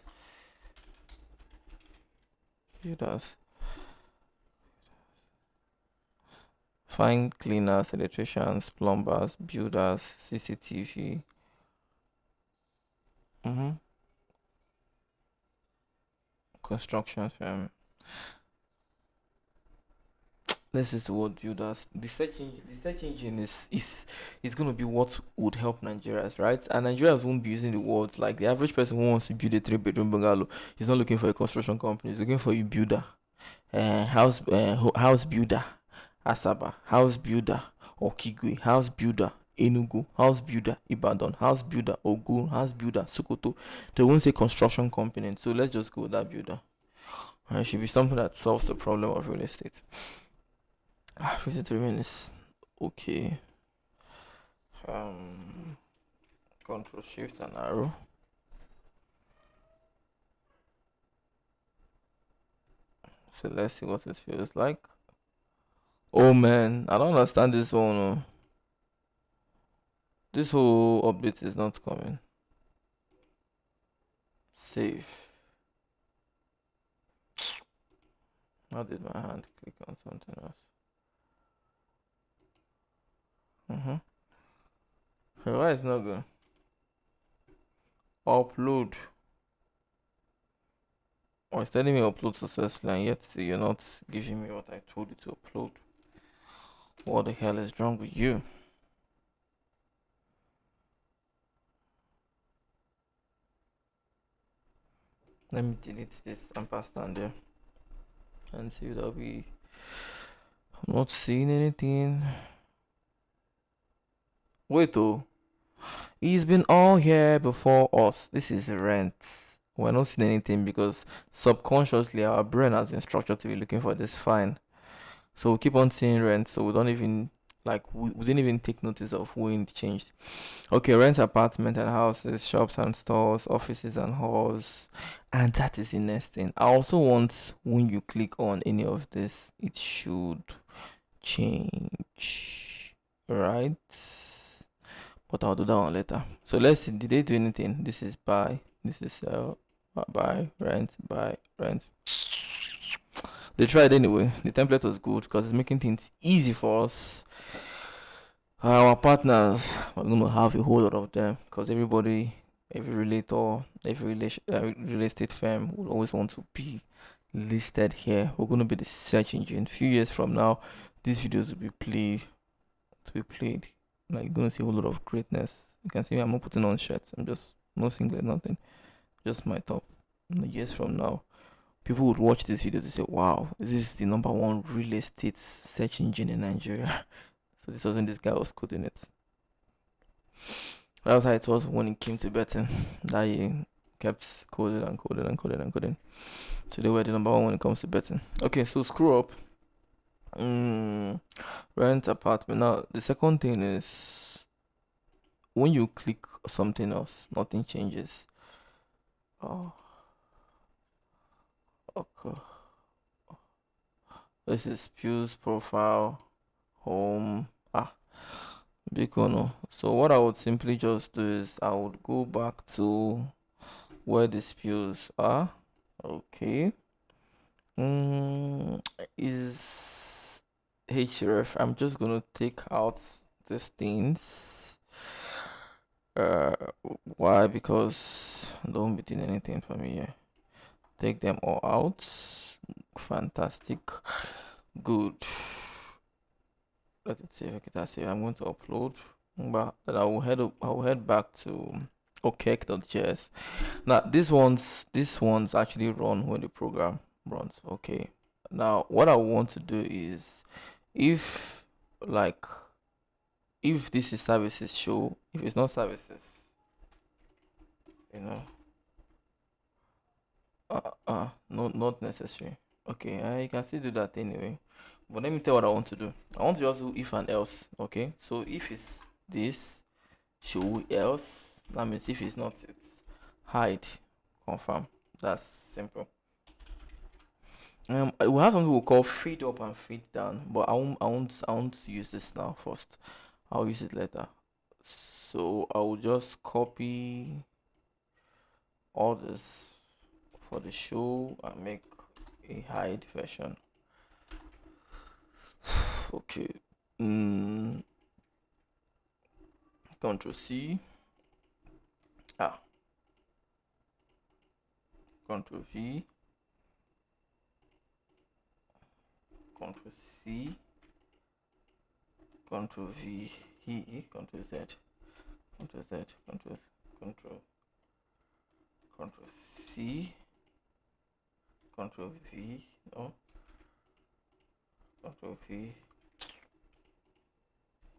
Builders. Find cleaners, electricians, plumbers, builders, CCTV. Construction firm. This is the word builders. The search engine is gonna be what would help Nigerians, right? And Nigerians won't be using the words like the average person who wants to build a 3 bedroom bungalow. He's not looking for a construction company. He's looking for a builder, house builder, Asaba house builder, Okigwe house builder, Enugu house builder, Ibadan house builder, Ogun house builder, Sokoto. They won't say construction company. So let's just go with that builder. It should be something that solves the problem of real estate. 53 minutes. Okay. Control Shift and arrow. So let's see what it feels like. Oh man, I don't understand this one. This whole update is not coming. Save. How did my hand click on something else? So why it's not going? Upload. Oh, it's telling me upload successfully, and yet you're not giving me what I told you to upload. What the hell is wrong with you? Let me delete this and pass down there and see that I'm not seeing anything. Wait, oh, he's been all here before us. This is rent. We're not seeing anything because subconsciously our brain has been structured to be looking for this fine. So we keep on seeing rent, so we don't even we didn't even take notice of when it changed. Okay, rent apartment and houses, shops and stores, offices and halls, and that is the next thing. I also want when you click on any of this, it should change, right? But I'll do that one later. So let's see, did they do anything? This is buy, this is sell, buy, rent, buy, rent. They tried anyway. The template was good because it's making things easy for us. Our partners, we're gonna have a whole lot of them because everybody, every relator, real estate firm would always want to be listed here. We're gonna be the search engine. A few years from now, these videos will be played. To be played. Like you're gonna see a whole lot of greatness. You can see me, I'm not putting on shirts. I'm just no singlet, nothing. Just my top. Years from now, people would watch this video to say, "Wow, this is the number one real estate search engine in Nigeria." So this was when this guy was coding it. That was how it was when it came to betting. That he kept coding and coding and coding and coding. So they were the number one when it comes to betting. Okay, so screw up. Rent apartment. Now the second thing is when you click something else, nothing changes. Oh, okay. This is Pew's profile, home. Big one. Oh. So what I would simply just do is I would go back to where the spills are. Okay. Is href. I'm just gonna take out these things. Why? Because don't be doing anything for me here. Take them all out. Fantastic. Good. Let it save. Okay, that's it. I'm going to upload. But I will head back to okek.js. Now these ones actually run when the program runs. Okay. Now what I want to do is if like if this is services show, if it's not services, you know, no, not necessary. Okay, you can still do that anyway. But let me tell you what I want to do. I want to just do if and else. Okay, so if it's this, show else. That means if it's not, it's hide, confirm. That's simple. We have something we call feed up and feed down, but I won't use this now. First, I'll use it later. So I will just copy all this for the show and make a hide version. Okay. Control C. Control V. Control C. Control V. Control Z. Control Z. Control C. Control V. No. Control V.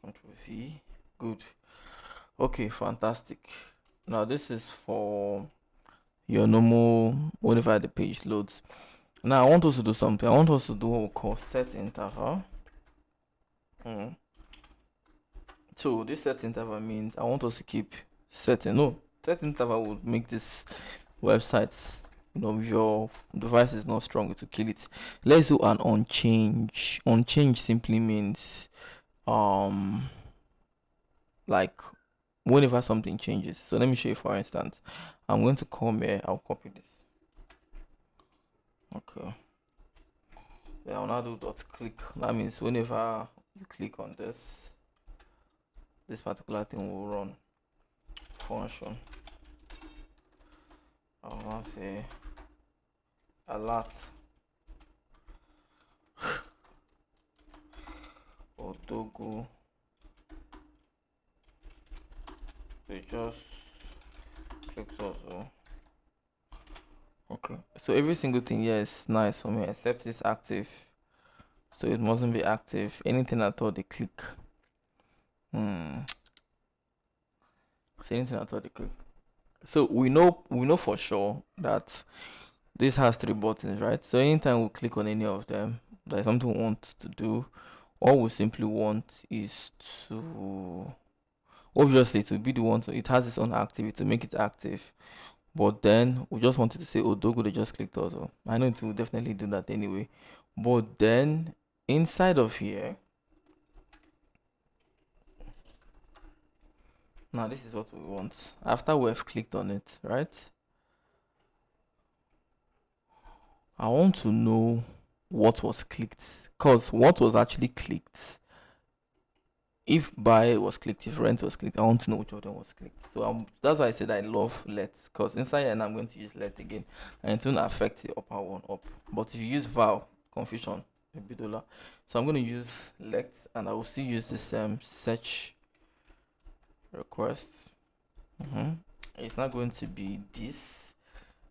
Control V. Good. Okay, fantastic. Now this is for your normal whenever the page loads. Now I want us to do something. I want us to do what we call set interval. So this set interval means I want us to keep setting. No, set interval would make this website, if your device is not strong, it will kill it. Let's do an unchange. Unchange simply means like whenever something changes. So let me show you. For instance, I'm going to come here. I'll copy this. Okay. Then I'll now do dot click. That means whenever you click on this particular thing will run. Function. I'll now say alert. Odogo. They just click also. Okay, so every single thing here is nice for me except it's active, so it mustn't be active. Anything at all they click. So anything at all they click. So we know for sure that this has 3 buttons, right? So anytime we click on any of them, there's something we want to do. All we simply want is to obviously to be the one to, it has its own activity to make it active. But then we just wanted to say Odogo, they just clicked also. I know it will definitely do that anyway. But then inside of here, now this is what we want. After we have clicked on it, right? I want to know what was clicked, because what was actually clicked, if buy was clicked, if rent was clicked, I want to know which of them was clicked. So that's why I said I love let, because inside here, and I'm going to use let again, and it won't affect the upper one up. But if you use val, confusion, a bit dollar. So I'm going to use let, and I will still use this search request. It's not going to be this.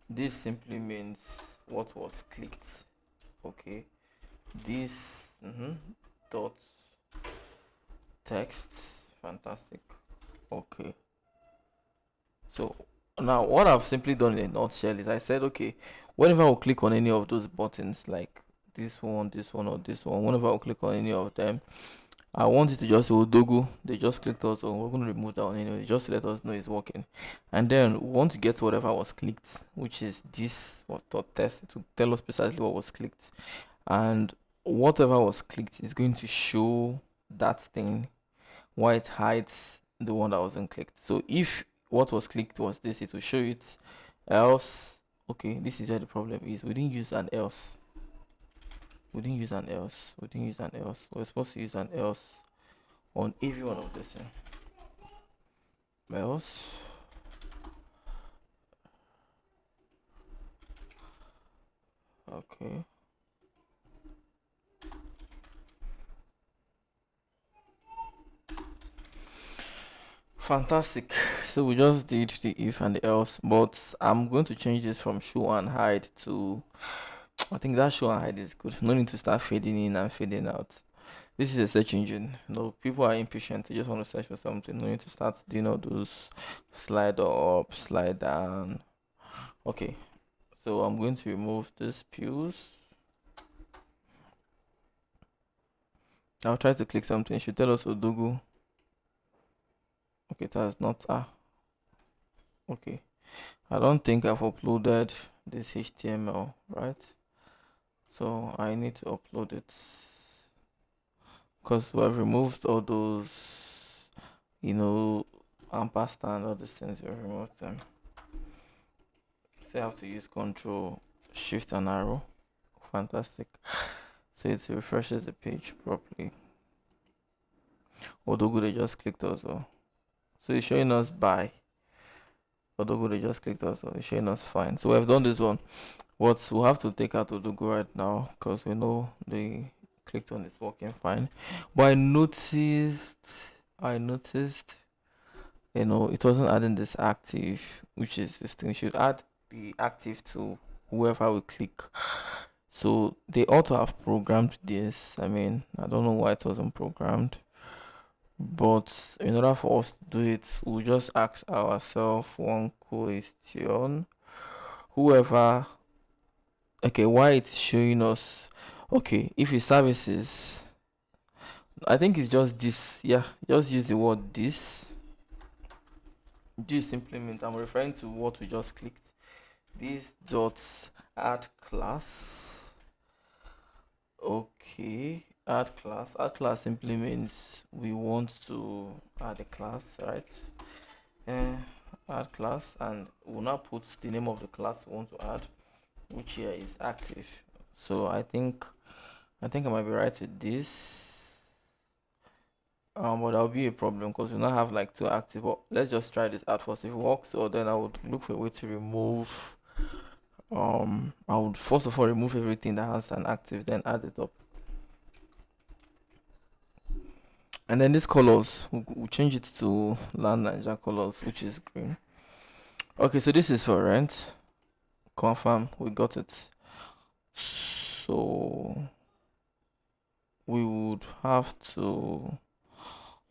This simply means what was clicked. Okay, this dot text, fantastic. Okay, so now what I've simply done in a nutshell is I said, okay, whenever I click on any of those buttons, like this one, or this one, whenever I click on any of them, I want it to just say Odogu. They just clicked us, so we're going to remove that one anyway, just to let us know it's working. And then we want to get whatever was clicked, which is this dot test, to tell us precisely what was clicked. And whatever was clicked is going to show that thing, while it hides the one that wasn't clicked. So if what was clicked was this, it will show it. Else, okay, this is where the problem is. We didn't use an else. We didn't use an else. We're supposed to use an else on every one of this. Else. Okay. Fantastic. So we just did the if and the else, but I'm going to change this from show and hide to, I think that show and hide is good. No need to start fading in and fading out. This is a search engine. No, people are impatient. They just want to search for something. No need to start doing all those slide up, slide down. Okay, so I'm going to remove this pews. I'll try to click something. It should tell us Odogu. Okay, that's not okay. I don't think I've uploaded this HTML, right? So I need to upload it, because we have removed all those, ampersand, all these things. We've removed them. So I have to use Control Shift and arrow. Fantastic. So it refreshes the page properly. Odogu, they just clicked also. So it's showing us buy. Odogu, they just clicked also. It's showing us fine. So we've done this one. What we'll have to take out Odogu right now, because we know the clicked on is working fine. But I noticed, it wasn't adding this active, which is this thing. You should add the active to whoever we click. So they ought to have programmed this. I mean, I don't know why it wasn't programmed, but in order for us to do it, we'll just ask ourselves one question. Whoever, okay, why it's showing us, okay, if it's services, I think it's just this. Yeah, just use the word this. This implement, I'm referring to what we just clicked. This dots add class. Okay, add class. Add class simply means we want to add a class, right? Add class, and we'll now put the name of the class we want to add, which here is active. So I think I might be right with this. But that'll be a problem, because we now have like two active. But let's just try this out first. If it works, or then I would look for a way to remove. I would first of all remove everything that has an active, then add it up. And then these colors, we'll change it to LAND9JA colors, which is green. Okay, so this is for rent. Confirm, we got it. So we would have to,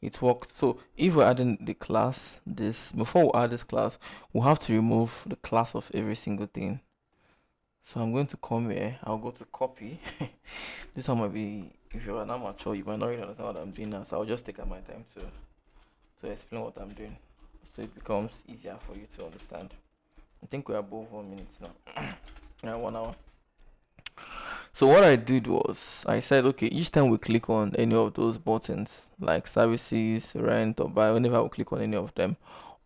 it worked. So if we're adding the class, this, before we add this class, we'll have to remove the class of every single thing. So I'm going to come here, I'll go to copy. This one might be, if you're an amateur, you might not really understand what I'm doing now, so I'll just take my time to explain what I'm doing, so it becomes easier for you to understand. I think we're above 1 minute now. Yeah, 1 hour. So what I did was, I said, okay, each time we click on any of those buttons, like services, rent, or buy, whenever we click on any of them,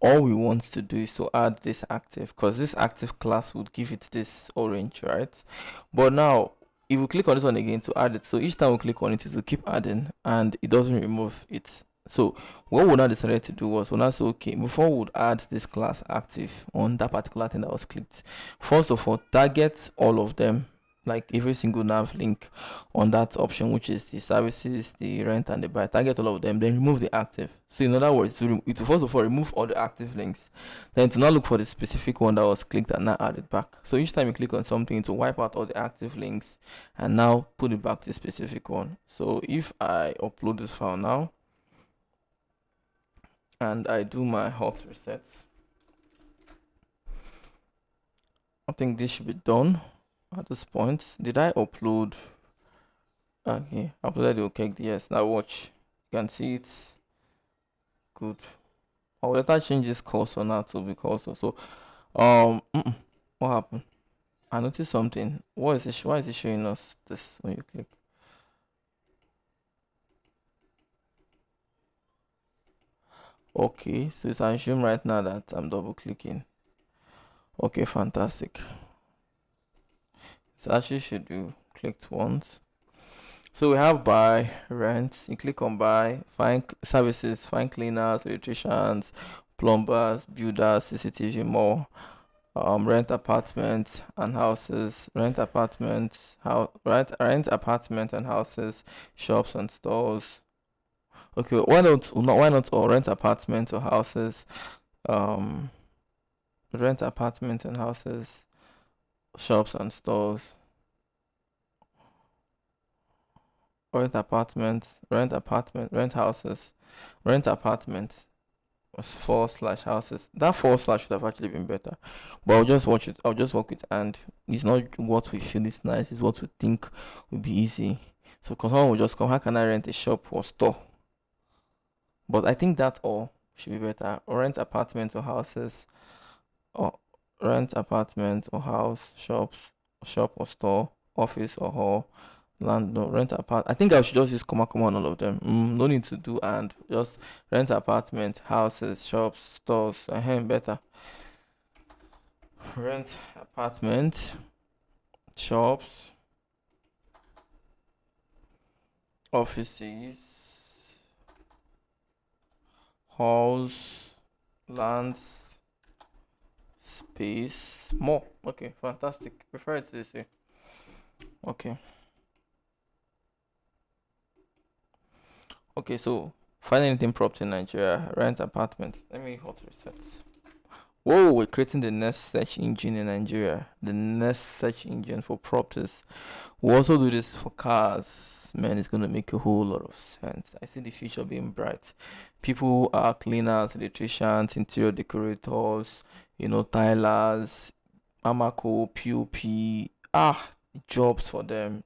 all we want to do is to add this active, because this active class would give it this orange, right? But now, if we click on this one again to add it, so each time we click on it will keep adding and it doesn't remove it. So what we now decided to do was we now say, okay, before we would add this class active on that particular thing that was clicked, first of all, target all of them, like every single nav link on that option, which is the services, the rent, and the buy. Target all of them, then remove the active. So in other words, it will first of all remove all the active links, then to now look for the specific one that was clicked and now add it back. So each time you click on something, to wipe out all the active links and now put it back to the specific one. So if I upload this file now and I do my hot resets, I think this should be done at this point. Did I upload? Okay, uploaded the okay. Yes, now watch. You can see it's good. I will later change this cursor now to be cursor. So what happened? I noticed something. What is it? Why is it showing us this when you click? Okay, so it's assume right now that I'm double clicking. Okay, fantastic. It actually should do clicked once. So we have buy, rent. You click on buy, find services, find cleaners, electricians, plumbers, builders, CCTV, more. Rent apartments and houses, rent apartments, rent apartment and houses, shops and stores. Okay, why not or rent apartments or houses, um, rent apartment and houses, shops and stores, rent houses, rent apartments, / houses. That / should have actually been better, but I'll just watch it. I'll just work it, and it's not what we feel is nice. It's what we think would be easy. So, because someone will just come, how can I rent a shop or store? But I think that all should be better. Or rent apartments or houses, or rent apartment or house, shop or store, office or hall, land. No, rent apart. I think I should just use comma on all of them. No need to do and just rent apartment, houses, shops, stores. Better. Rent apartment, shops, offices, halls, lands, space, more. Okay, fantastic. Prefer it this way. Okay. Okay, so find anything property in Nigeria, rent apartment. Let me hot reset. Whoa, we're creating the next search engine in Nigeria. The next search engine for properties. We also do this for cars. Man, it's gonna make a whole lot of sense. I see the future being bright. People are cleaners, electricians, interior decorators, tilers, Amako, POP. Jobs for them.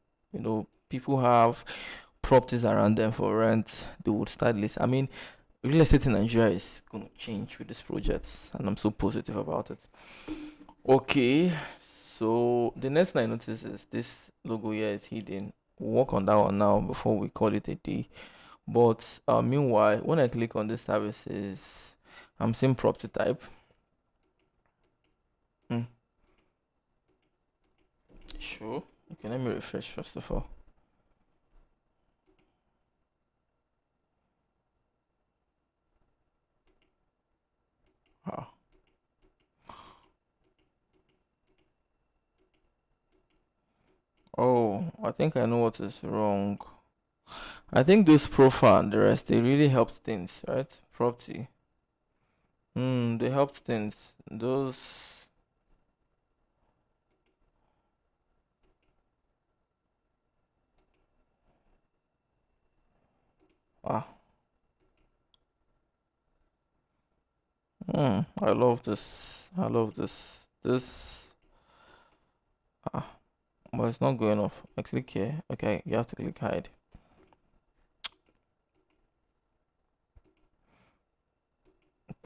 People have properties around them for rent. They would start listing. I mean, real estate in Nigeria is going to change with this project, and I'm so positive about it. Okay, so the next thing I notice is this logo here is hidden. We'll work on that one now before we call it a day. But meanwhile, when I click on the services, I'm seeing property type. Sure. Okay, let me refresh first of all. Ah. Oh, I think I know what is wrong. I think this profile and the rest, they really helped things, right? Property. They helped things. Those. Ah. I love this. I love this. This. But it's not going off. I click here. Okay, you have to click hide.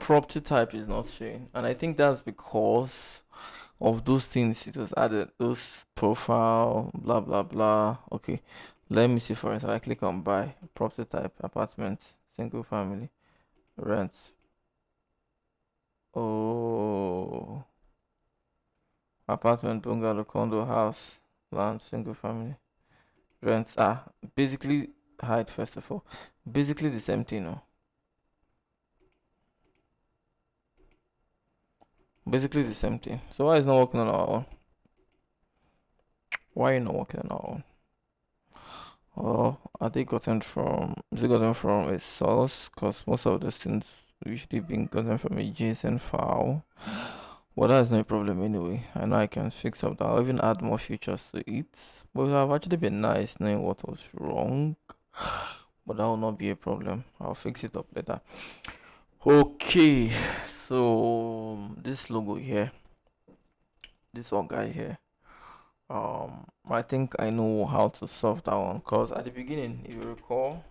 Property type is not showing, and I think that's because of those things it was added. Those profile, blah blah blah. Okay, let me see. For instance, I click on buy property type apartment, single family, rent. Apartment, bungalow, condo, house, land, single family. rents are basically height first of all. Basically the same thing, no? Basically the same thing. So why is not working on our own? Why are you not working on our own? Or are they gotten from is it gotten from a source? Because most of those things usually being gotten from a JSON file. Well, that's no problem anyway. I know I can fix up that. I'll even add more features to it. But it would have actually been nice knowing what was wrong. But that will not be a problem. I'll fix it up later. Okay, so this logo here, this one guy here. I think I know how to solve that one because at the beginning, if you recall,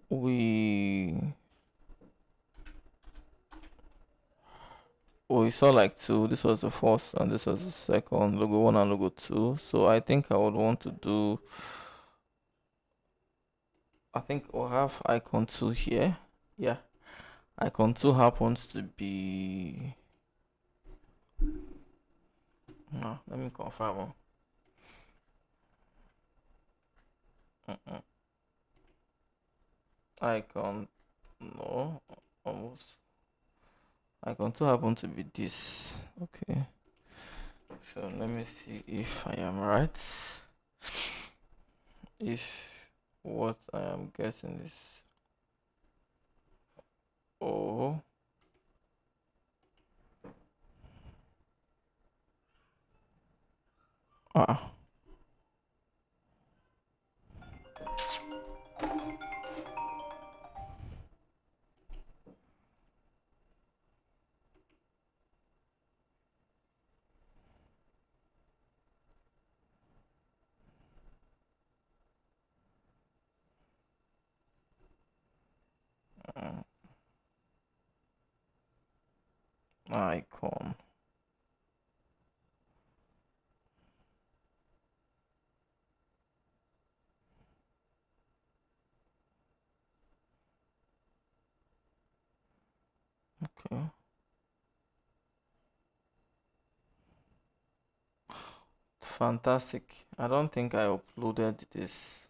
we we saw like two. This was the first and this was the second, logo one and logo two. So I think I would want to do, I think we'll have icon two here. Yeah, icon two happens to be, no, let me confirm. Icon, no, almost. Icon two happen to be this. Okay, so let me see if I am right. If what I am guessing is, oh, ah, mm, icon. Okay. Fantastic. I don't think I uploaded this.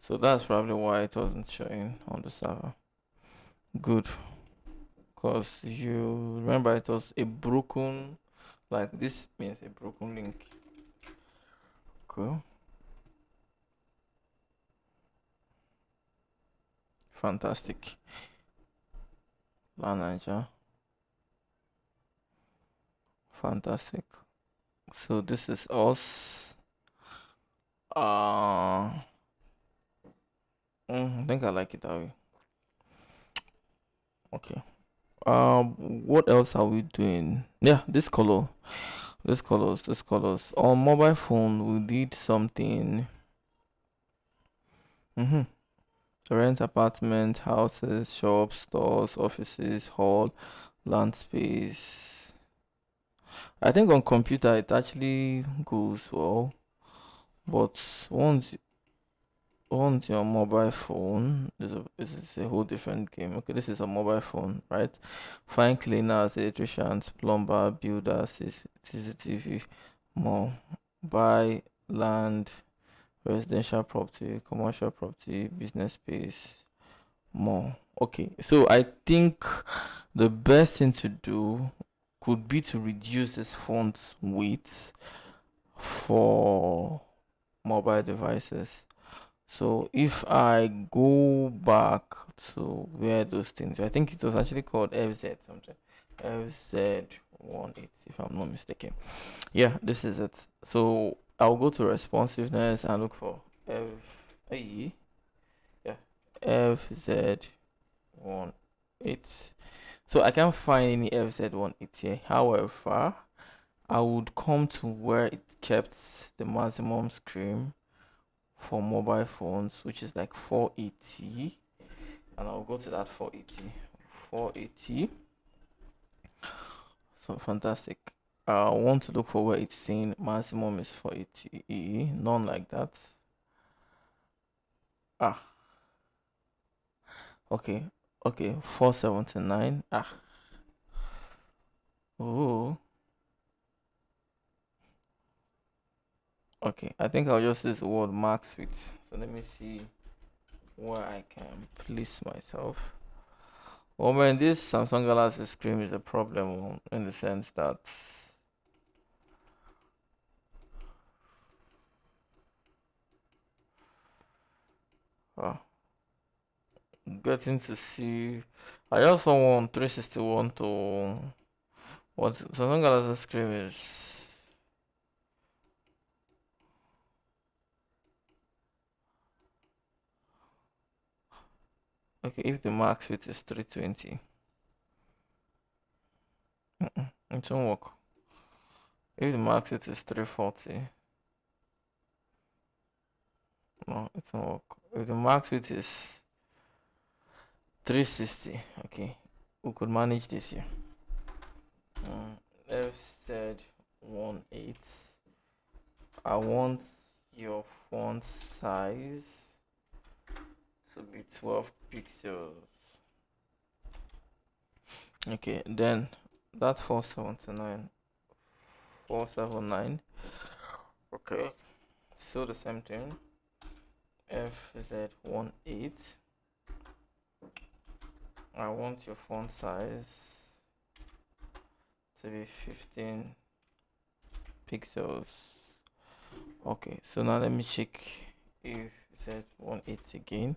So that's probably why it wasn't showing on the server. Good. Because you remember it was a broken, like this means a broken link. Cool. Fantastic. LAND9JA. Fantastic. So this is us. I think I like it that way. Okay. What else are we doing? Yeah, this color, this colors. On mobile phone, we did something. Rent apartment, houses, shops, stores, offices, hall, land space. I think on computer it actually goes well, but once your mobile phone, this is a whole different game. Okay, this is a mobile phone, right? Find cleaners, electricians, plumber, builders, CCTV, more. Buy land, residential property, commercial property, business space, more. Okay, so I think the best thing to do could be to reduce this font weight for mobile devices. So if I go back to where those things, I think it was actually called FZ something, FZ18, if I'm not mistaken. Yeah, this is it. So I'll go to responsiveness and look for yeah, FZ18. So I can't find any FZ18 here. However, I would come to where it kept the maximum screen for mobile phones, which is like 480, and I'll go to that 480. 480. So fantastic. I want to look for where it's saying maximum is 480. None like that. Ah, okay, okay, 479. Ah, oh, Okay, I think I'll just use the word max width. So let me see where I can place myself. Well, man, this Samsung Galaxy screen is a problem in the sense that uh, getting to see. I also want 361 to what Samsung Galaxy screen is. Okay, if the max width is 320, it won't work. If the max width is 340, no, it won't work. If the max width is 360, okay, we could manage this here. F said 1.8. I want your font size to be 12 pixels. Okay, then that 479, 479. Okay, still the same thing. FZ18. I want your font size to be 15 pixels. Okay, so now let me check if Z18 again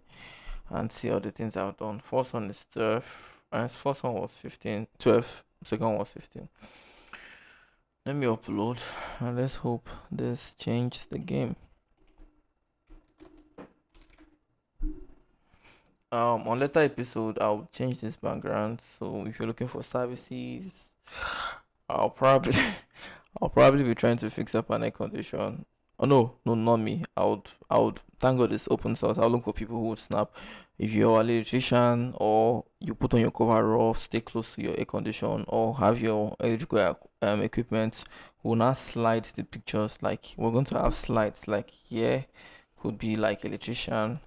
and see all the things I've done. First one is 12, and first one was 15, 12, second one was 15. Let me upload and let's hope this changes the game. On later episode I'll change this background, so if you're looking for services, I'll probably I'll probably be trying to fix up an air condition. Oh no, no, not me. I would thank God it's open source. I'll look for people who would snap. If you're an electrician or you put on your cover off, stay close to your air condition, or have your electrical equipment, will not slide the pictures. Like we're going to have slides. Like here could be like electrician,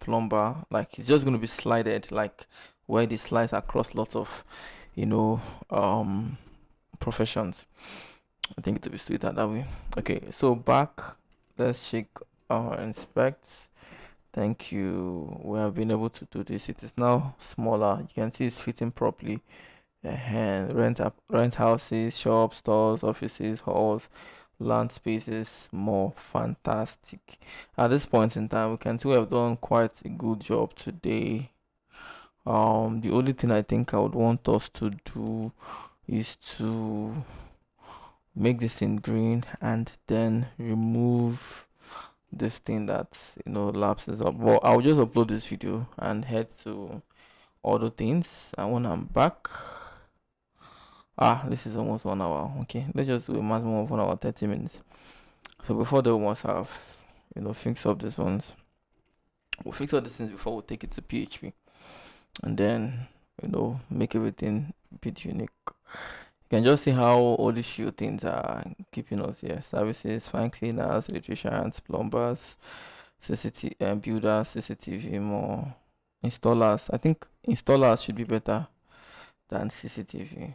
plumber. Like it's just going to be slided. Like where the slides across lots of, you know, professions. I think it will be sweeter that way. Okay, so back. Let's check inspect. Thank you. We have been able to do this. It is now smaller. You can see it's fitting properly. Rent houses, shops, stores, offices, halls, land spaces, more fantastic. At this point in time, we can see we have done quite a good job today. The only thing I think I would want us to do is to make this in green and then remove this thing that lapses up. Well, I'll just upload this video and head to other things, and when I'm back, this is almost 1 hour. Okay, let's just do a maximum of 1 hour 30 minutes. So before the ones have fix up these ones, we'll fix all these things before we take it to PHP, and then make everything a bit unique. You can just see how all these few things are keeping us here. Services, fine cleaners, electricians, plumbers, CCTV builders, CCTV, more installers. I think installers should be better than CCTV.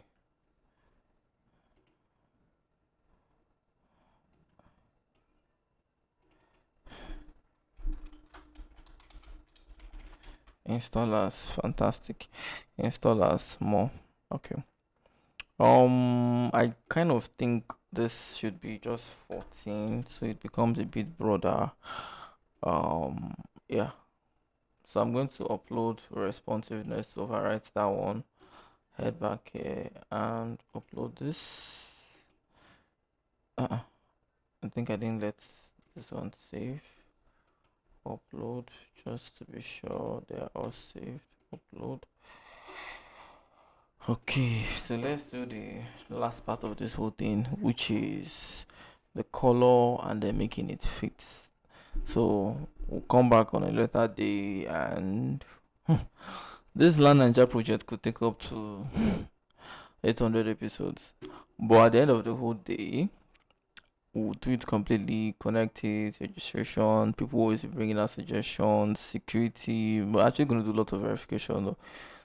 Installers, fantastic. Installers, more. Okay. I kind of think this should be just 14, so it becomes a bit broader. Yeah. So I'm going to upload responsiveness, overwrite that one, head back here and upload this. I think I didn't let this one save. Upload, just to be sure they are all saved. Upload. Okay, so let's do the last part of this whole thing, which is the color and then making it fit. So we'll come back on a later day, and this LAND9JA project could take up to 800 episodes, but at the end of the whole day, we'll do it completely connected, registration, people always be bringing out suggestions, security. We're actually going to do a lot of verification though,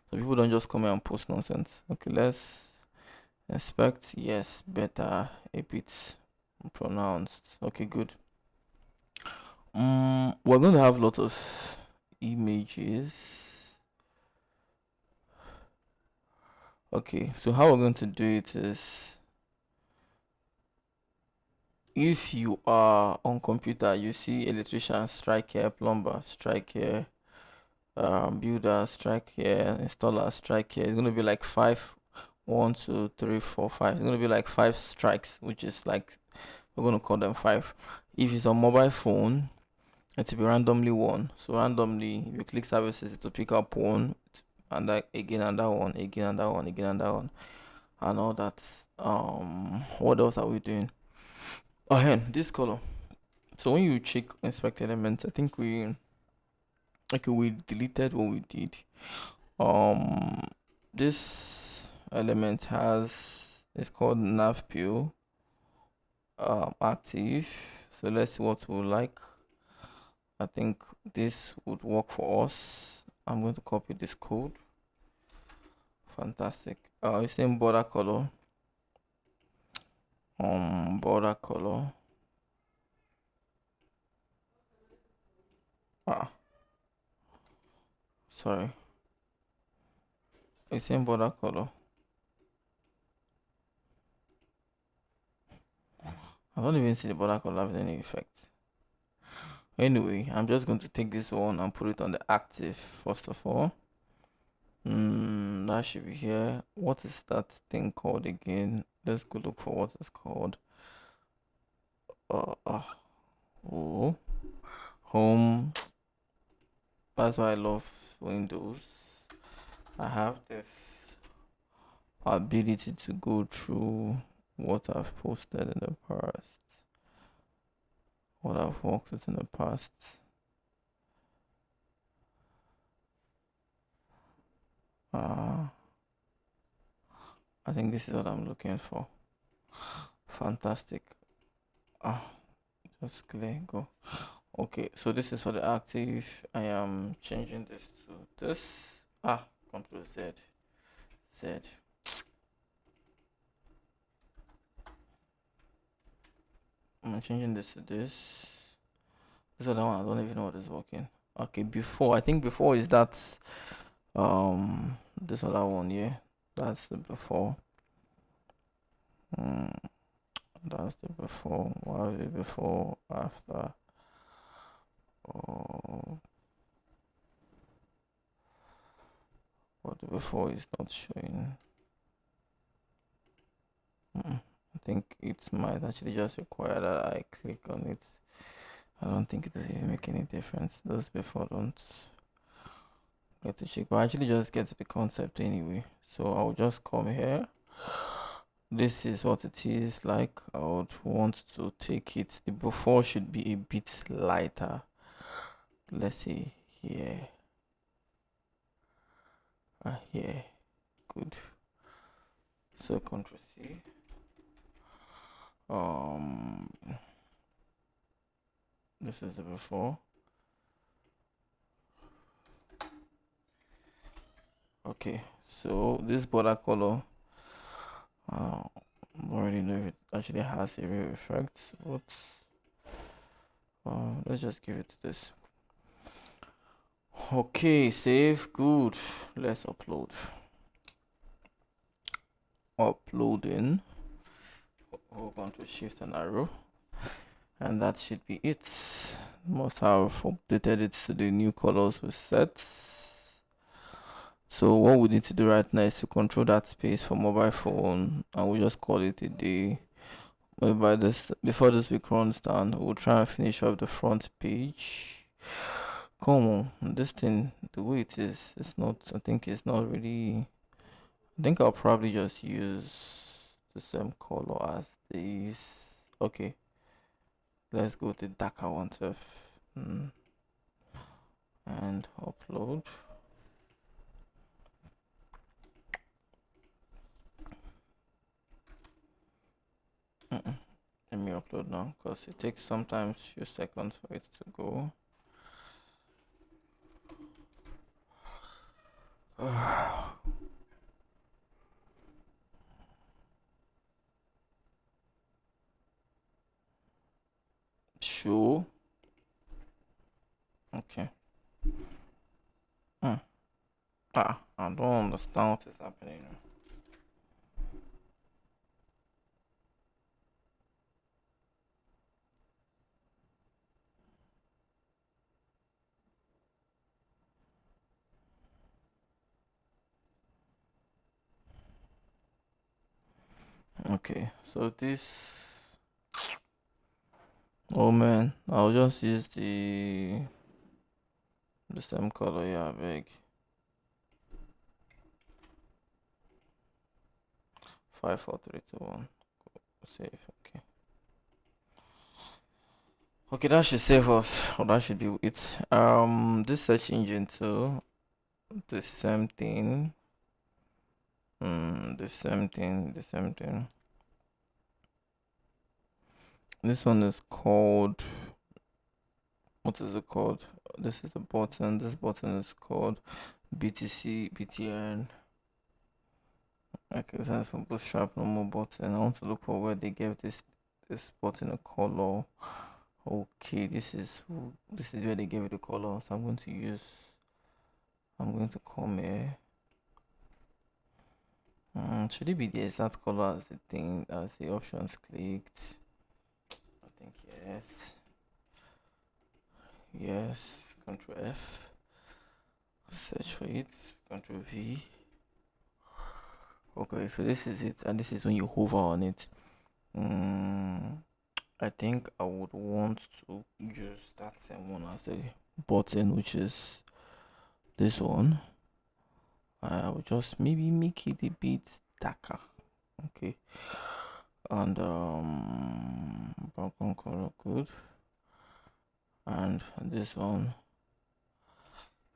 so people don't just come here and post nonsense. Okay, let's inspect. Yes, better, a bit pronounced. Okay, good. We're going to have lots of images. Okay, so how we're going to do it is, if you are on computer, you see electrician, strike here, plumber, strike here, builder, strike here, installer, strike here. It's going to be like 5, 1, 2, 3, 4, 5. It's going to be like 5 strikes, which is like, we're going to call them 5. If it's on mobile phone, it will be randomly 1. So randomly, if you click services, it will pick up 1, and that again, and that one, again, and that one, again, and that one, and all that. What else are we doing? Oh, hen, this color. So when you check inspect elements, I think we deleted what we did. This element it's called navpil active. So let's see what we like. I think this would work for us. I'm going to copy this code. Fantastic. It's in border color. Border color. Sorry. It's in border color. I don't even see the border color having any effect. Anyway, I'm just going to take this one and put it on the active first of all. That should be here. What is that thing called again? Let's go look for what it's called. Oh, home. That's why I love Windows. I have this ability to go through what I've posted in the past, what I've worked with in the past. I think this is what I'm looking for. Fantastic. Just clear, go. Okay, so this is for the active. I am changing this to this. Control Z. I'm changing this to this. This other one, I don't even know what is working. Okay, before, I think before is that this other one, yeah. That's the before. That's the before. What is it before, after? Oh, what the before is not showing. I think it might actually just require that I click on it. I don't think it does even make any difference. Those before don't get to check, but I actually just get the concept anyway. So I'll just come here. This is what it is like. I would want to take it. The before should be a bit lighter. Let's see here. Here. Good. So Ctrl C. This is the before. Okay, so this border color, I don't really know if it actually has a real effect, but let's just give it this. Okay, save. Good. Let's upload. Uploading. Hold on to shift and arrow, and that should be it. Must have updated it to the new colors we set. So what we need to do right now is to control that space for mobile phone, and we'll just call it a day. By this, before this week runs down, we'll try and finish up the front page. Come on, this thing, the way it is, it's not. I think it's not really. I think I'll probably just use the same color as these. Okay, let's go to the darker one first. And upload. Let me upload now, because it takes sometimes few seconds for it to go. Show. I don't understand what is happening. Okay, so this. Oh man, I'll just use the same color. Yeah, big 5 4 3 2 1. Save. Okay. Okay, that should save us. Or that should be it. This search engine too. The same thing. The same thing. The same thing. This one is called. What is it called? This is the button. This button is called BTC BTN. Okay, that's for bootstrap normal button. I want to look for where they gave this button a color. Okay, this is where they gave it a color. So I'm going to come here. Should it be the exact color as the thing as the options clicked? I think yes. Yes. Control F. Search for it. Control V. Okay, so this is it, and this is when you hover on it. I think I would want to use that same one as a button, which is this one. I will just maybe make it a bit darker. Okay, and background color good, and this one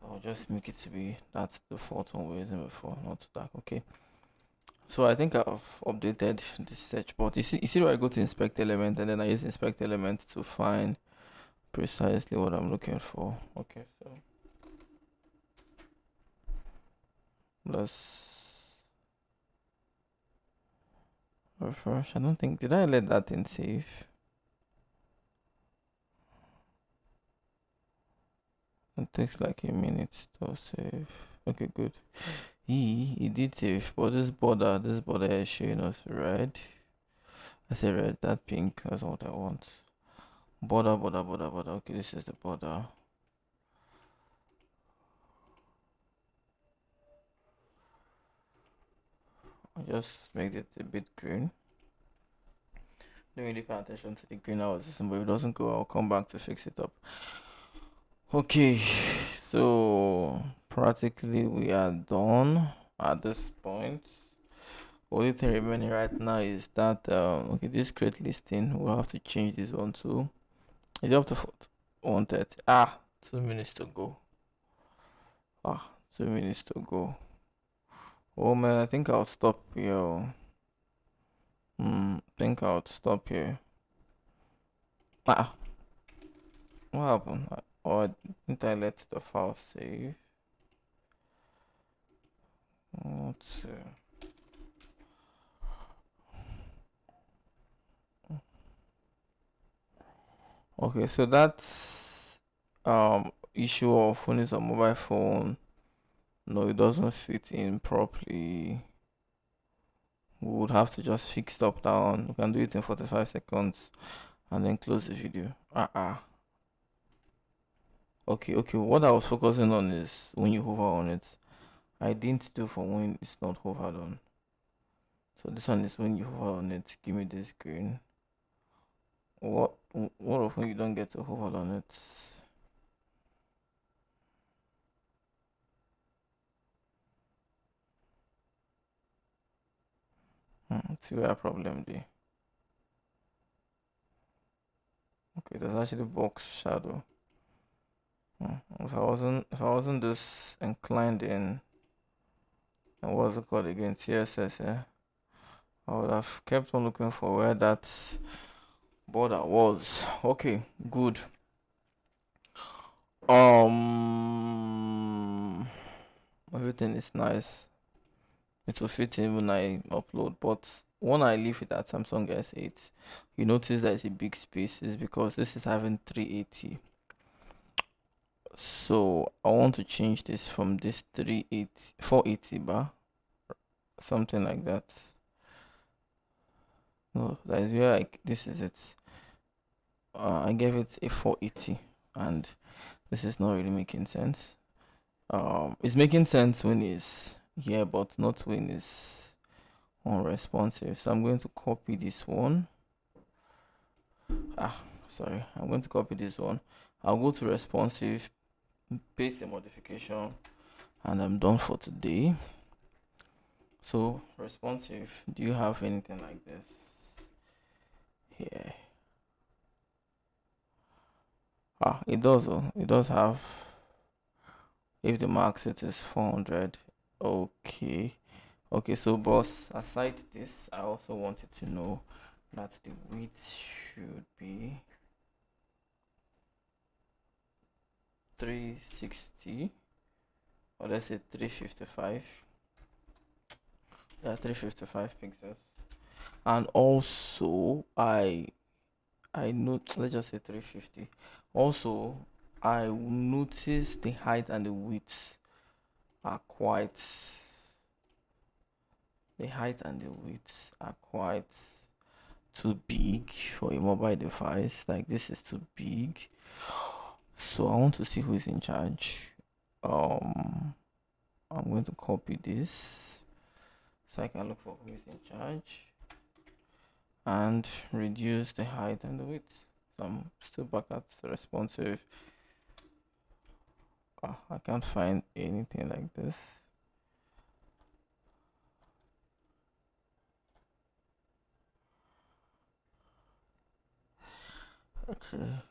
I'll just make it to be that's the default one we're using before, not dark. Okay, so I think I've updated the search, but you see where I go to inspect element and then I use inspect element to find precisely what I'm looking for. Okay, so let's refresh. I don't think, did I let that thing save? It takes like a minute to save. Okay, good. It did save, but this border is showing us red. I say red, that pink, that's what I want. Border. Okay, this is the border. I'll just make it a bit green. Don't really pay attention to the green I was using, but if it doesn't go, I'll come back to fix it up. Okay, so practically we are done at this point. Only thing remaining right now is that okay, this create listing we'll have to change this one too. It's up to 130. 2 minutes to go. 2 minutes to go. Oh man, I think I'll stop here. Think I'll stop here. What happened? Or didn't I let the file save? Let's see. Okay, so that's issue of phone is a mobile phone. No, it doesn't fit in properly. We would have to just fix it up down. We can do it in 45 seconds and then close the video. Okay, what I was focusing on is when you hover on it. I didn't do for when it's not hovered on. So this one is when you hover on it. Give me this screen. What of when you don't get to hover on it? See where a problem there. Okay, there's actually box shadow. If I wasn't this inclined in and what's it called again? CSS, yeah. I would have kept on looking for where that border was. Okay, good. Everything is nice. It will fit in when I upload, but when I leave it at Samsung S8, you notice there's a big space is because this is having 380. So I want to change this from this 380 480 bar, something like that. No, that is where this is it. I gave it a 480, and this is not really making sense. It's making sense when it's here, but not when it's unresponsive. So I'm going to copy this one. Sorry, I'm going to copy this one. I'll go to responsive, paste a modification, and I'm done for today. So responsive, do you have anything like this here? It does. It does have. If the max it is 400. Okay. Okay, so boss, aside this, I also wanted to know that the width should be 360, or let's say 355. Yeah, 355 pixels. And also I note, let's just say 350. Also, I noticed the height and the width are quite the height and the width are quite too big for a mobile device. Like, this is too big. So I want to see who is in charge. I'm going to copy this so I can look for who is in charge and reduce the height and the width. So I'm still back at responsive. I can't find anything like this. Okay.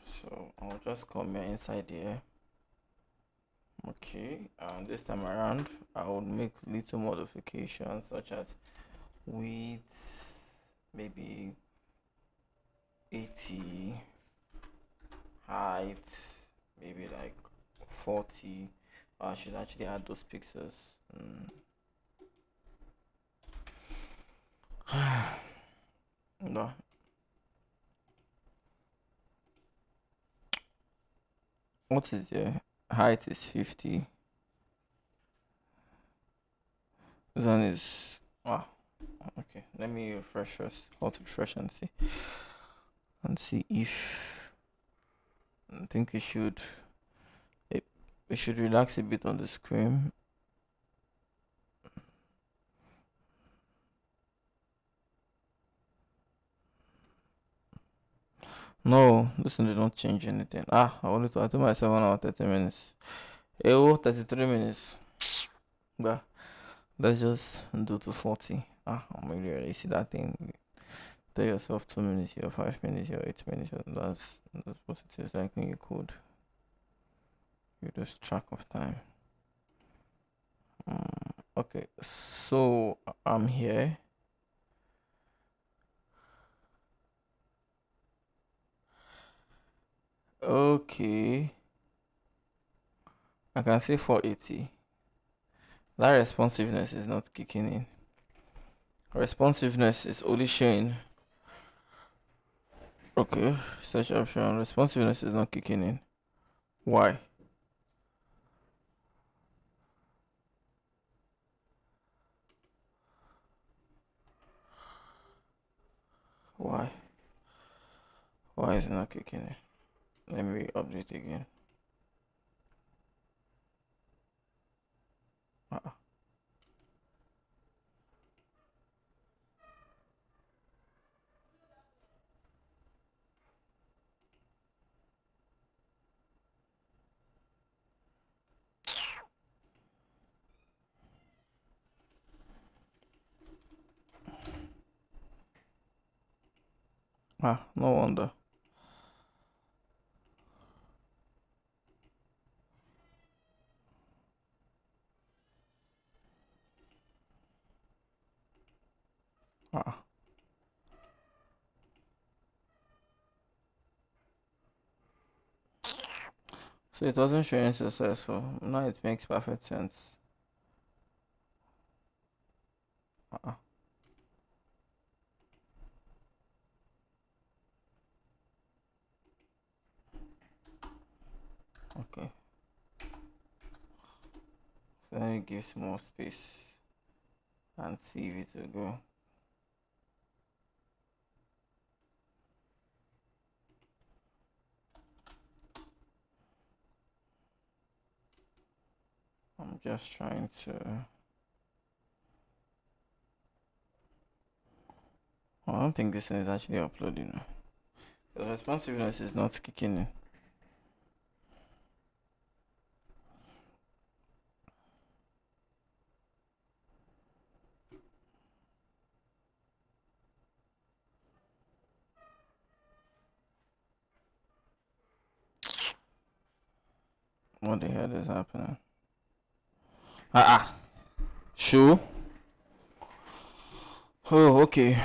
So I'll just come here inside here. Okay, and this time around I will make little modifications such as width, maybe 80, height, maybe like 40. I should actually add those pixels. No. What is your height? Is 50. This one is okay. Let me refresh first. How to refresh and see if I think it should relax a bit on the screen. No, this one did not change anything. I told myself 1 hour 30 minutes. 33 minutes. But let's just do to 40. I'm really ready. See that thing. Tell yourself 2 minutes here, 5 minutes here, 8 minutes here. That's what it is like when you code. You lose track of time. Okay, so I'm here. Okay, I can see 480. That responsiveness is not kicking in. Responsiveness is only showing. Okay, search option. Responsiveness is not kicking in. Why? Why? Why is it not kicking in? Let me update again. Uh-uh. No wonder. So it wasn't showing successful. Now it makes perfect sense. Okay, so let me give some more space and see if it will go. I'm just trying to. I don't think this is actually uploading. The responsiveness is not kicking in. What the hell is happening? Show. Oh, okay.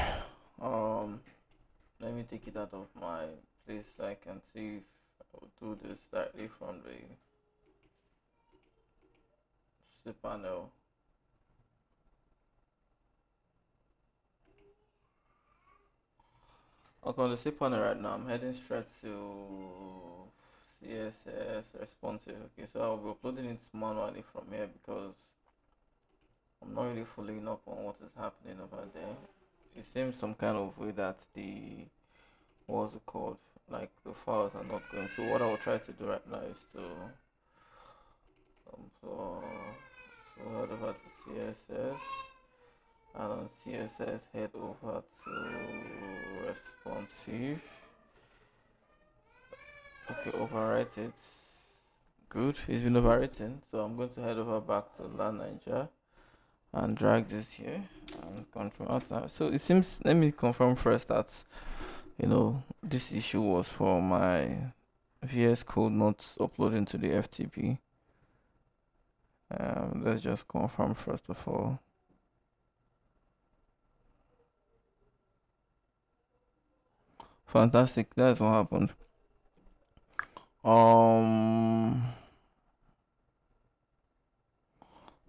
Um, Let me take it out of my place so I can see if I will do this directly from the panel. Okay, on the C panel right now, I'm heading straight to CSS responsive. Okay, so I'll be uploading it manually from here because I'm not really following up on what is happening over there. It seems some kind of way that what's it called? Like the files are not going. So what I will try to do right now is to head over to CSS, and on CSS head over to responsive. Okay, overwrite it. Good, it's been overwritten. So I'm going to head over back to LAND9JA and drag this here and control alt. So it seems, let me confirm first that this issue was for my VS Code not uploading to the FTP. Let's just confirm first of all. Fantastic, that's what happened.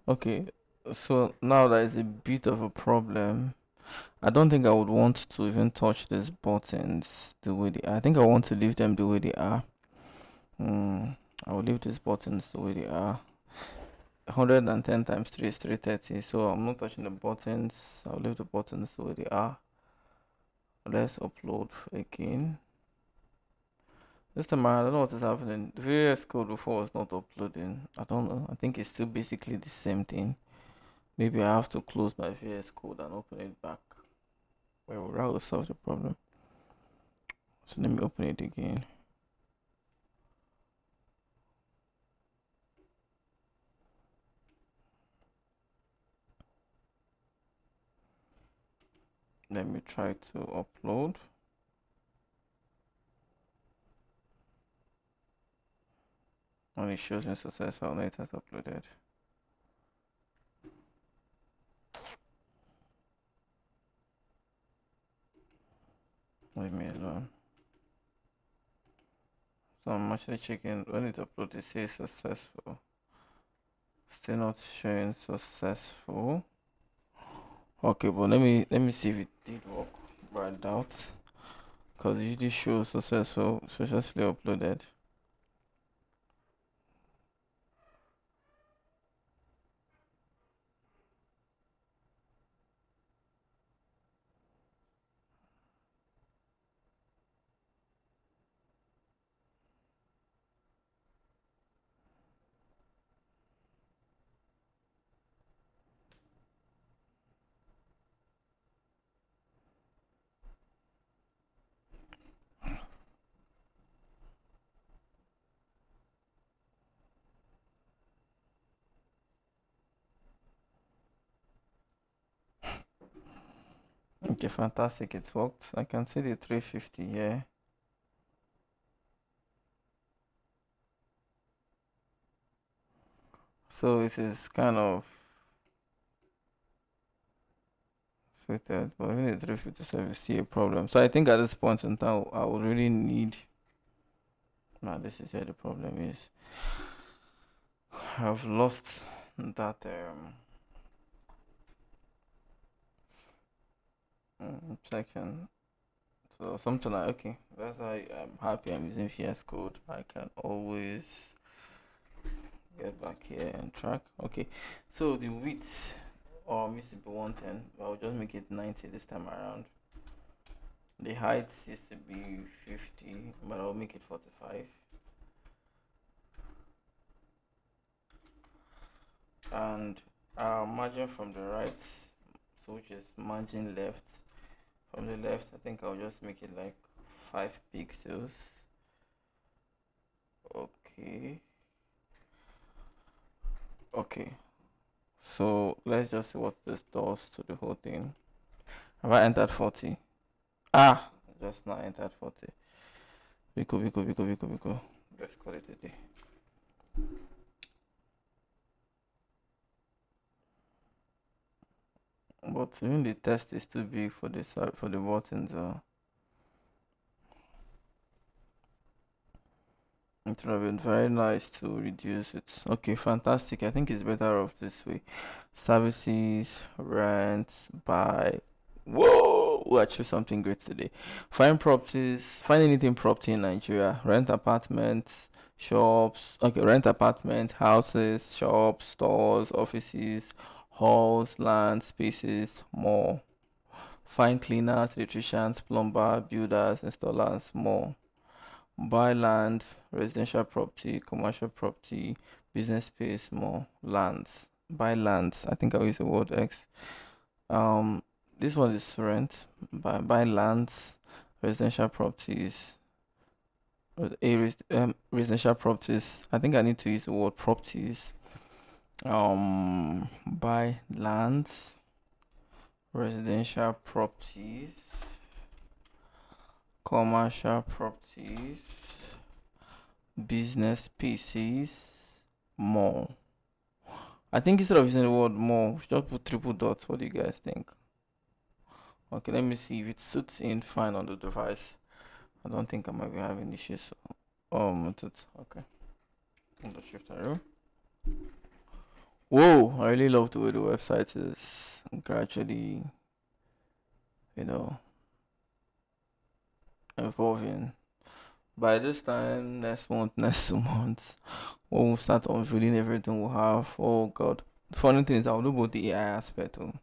Okay, so now there is a bit of a problem. I don't think I would want to even touch these buttons the way they are. I think I want to leave them the way they are. I will leave these buttons the way they are. 110 times 3 is 330, so I'm not touching the buttons. I'll leave the buttons the way they are. Let's upload again. This time I don't know what is happening. The VS Code before was not uploading. I don't know. I think it's still basically the same thing. Maybe I have to close my VS Code and open it back. Well, that will solve the problem. So let me open it again. Let me try to upload. And it shows me successful now it has uploaded. Leave me alone. So I'm actually checking when it uploads, it says successful. Still not showing successful. Okay, but let me see if it did work. But I doubt, because it usually shows successfully uploaded. Okay, fantastic, it worked. I can see the 350 here. So it is kind of fitted, but even the 357 is still a problem. So I think at this point in time, I would really need. Now this is where the problem is. I've lost that section. So something like, okay, that's why I'm happy I'm using VS Code. I can always get back here and track. Okay, so the width used to be 110, but I'll just make it 90 this time around. The height used to be 50, but I'll make it 45. And margin from the right, so which is margin left. From the left, I think I'll just make it like 5 pixels. Okay. Okay. So let's just see what this does to the whole thing. Have I entered 40? Ah, just now entered 40. Biko. Let's call it a day. But even the test is too big for the buttons. It would have been very nice to reduce it. Okay, fantastic. I think it's better off this way. Services, rent, buy. Whoa! We achieved something great today. Find properties. Find anything property in Nigeria. Rent apartments, shops. Okay, rent apartments, houses, shops, stores, offices, halls, land, spaces, more. Find cleaners, electricians, plumber, builders, installers, more. Buy land, residential property, commercial property, business space, more lands. Buy lands. I think I'll use the word X. This one is rent. Buy lands, residential properties. Residential properties. I think I need to use the word properties. Buy lands, residential properties, commercial properties, business pieces, more. I think instead of using the word more, we should just put triple dots. What do you guys think? Okay, let me see if it suits in fine on the device. I don't think I might be having issues. Okay. On the shift arrow. Whoa, I really love the way the website is gradually, evolving. By this time, next month, next 2 months, when we'll start unveiling everything we'll have. Oh god. The funny thing is I'll do both the AI aspect too.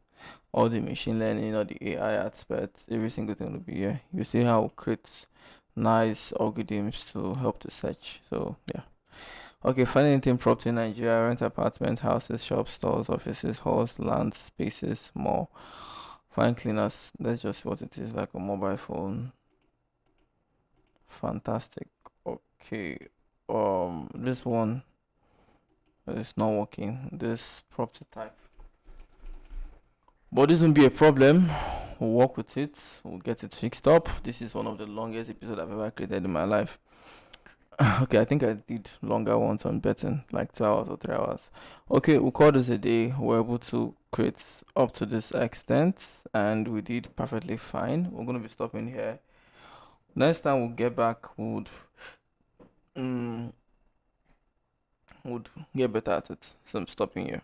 All the machine learning or the AI aspect, every single thing will be here. You see how it creates nice algorithms to help the search. So yeah. Okay, find anything property in Nigeria, rent apartments, houses, shops, stores, offices, halls, land, spaces, more. Find cleaners. That's just what it is, like a mobile phone. Fantastic. Okay. This one is not working. This property type. But this won't be a problem. We'll work with it. We'll get it fixed up. This is one of the longest episodes I've ever created in my life. Okay, I think I did longer ones on betting, like 2 hours or 3 hours. Okay, we'll call this a day. We're able to create up to this extent, and we did perfectly fine. We're gonna be stopping here. Next time we'll get back, would get better at it. So I'm stopping here.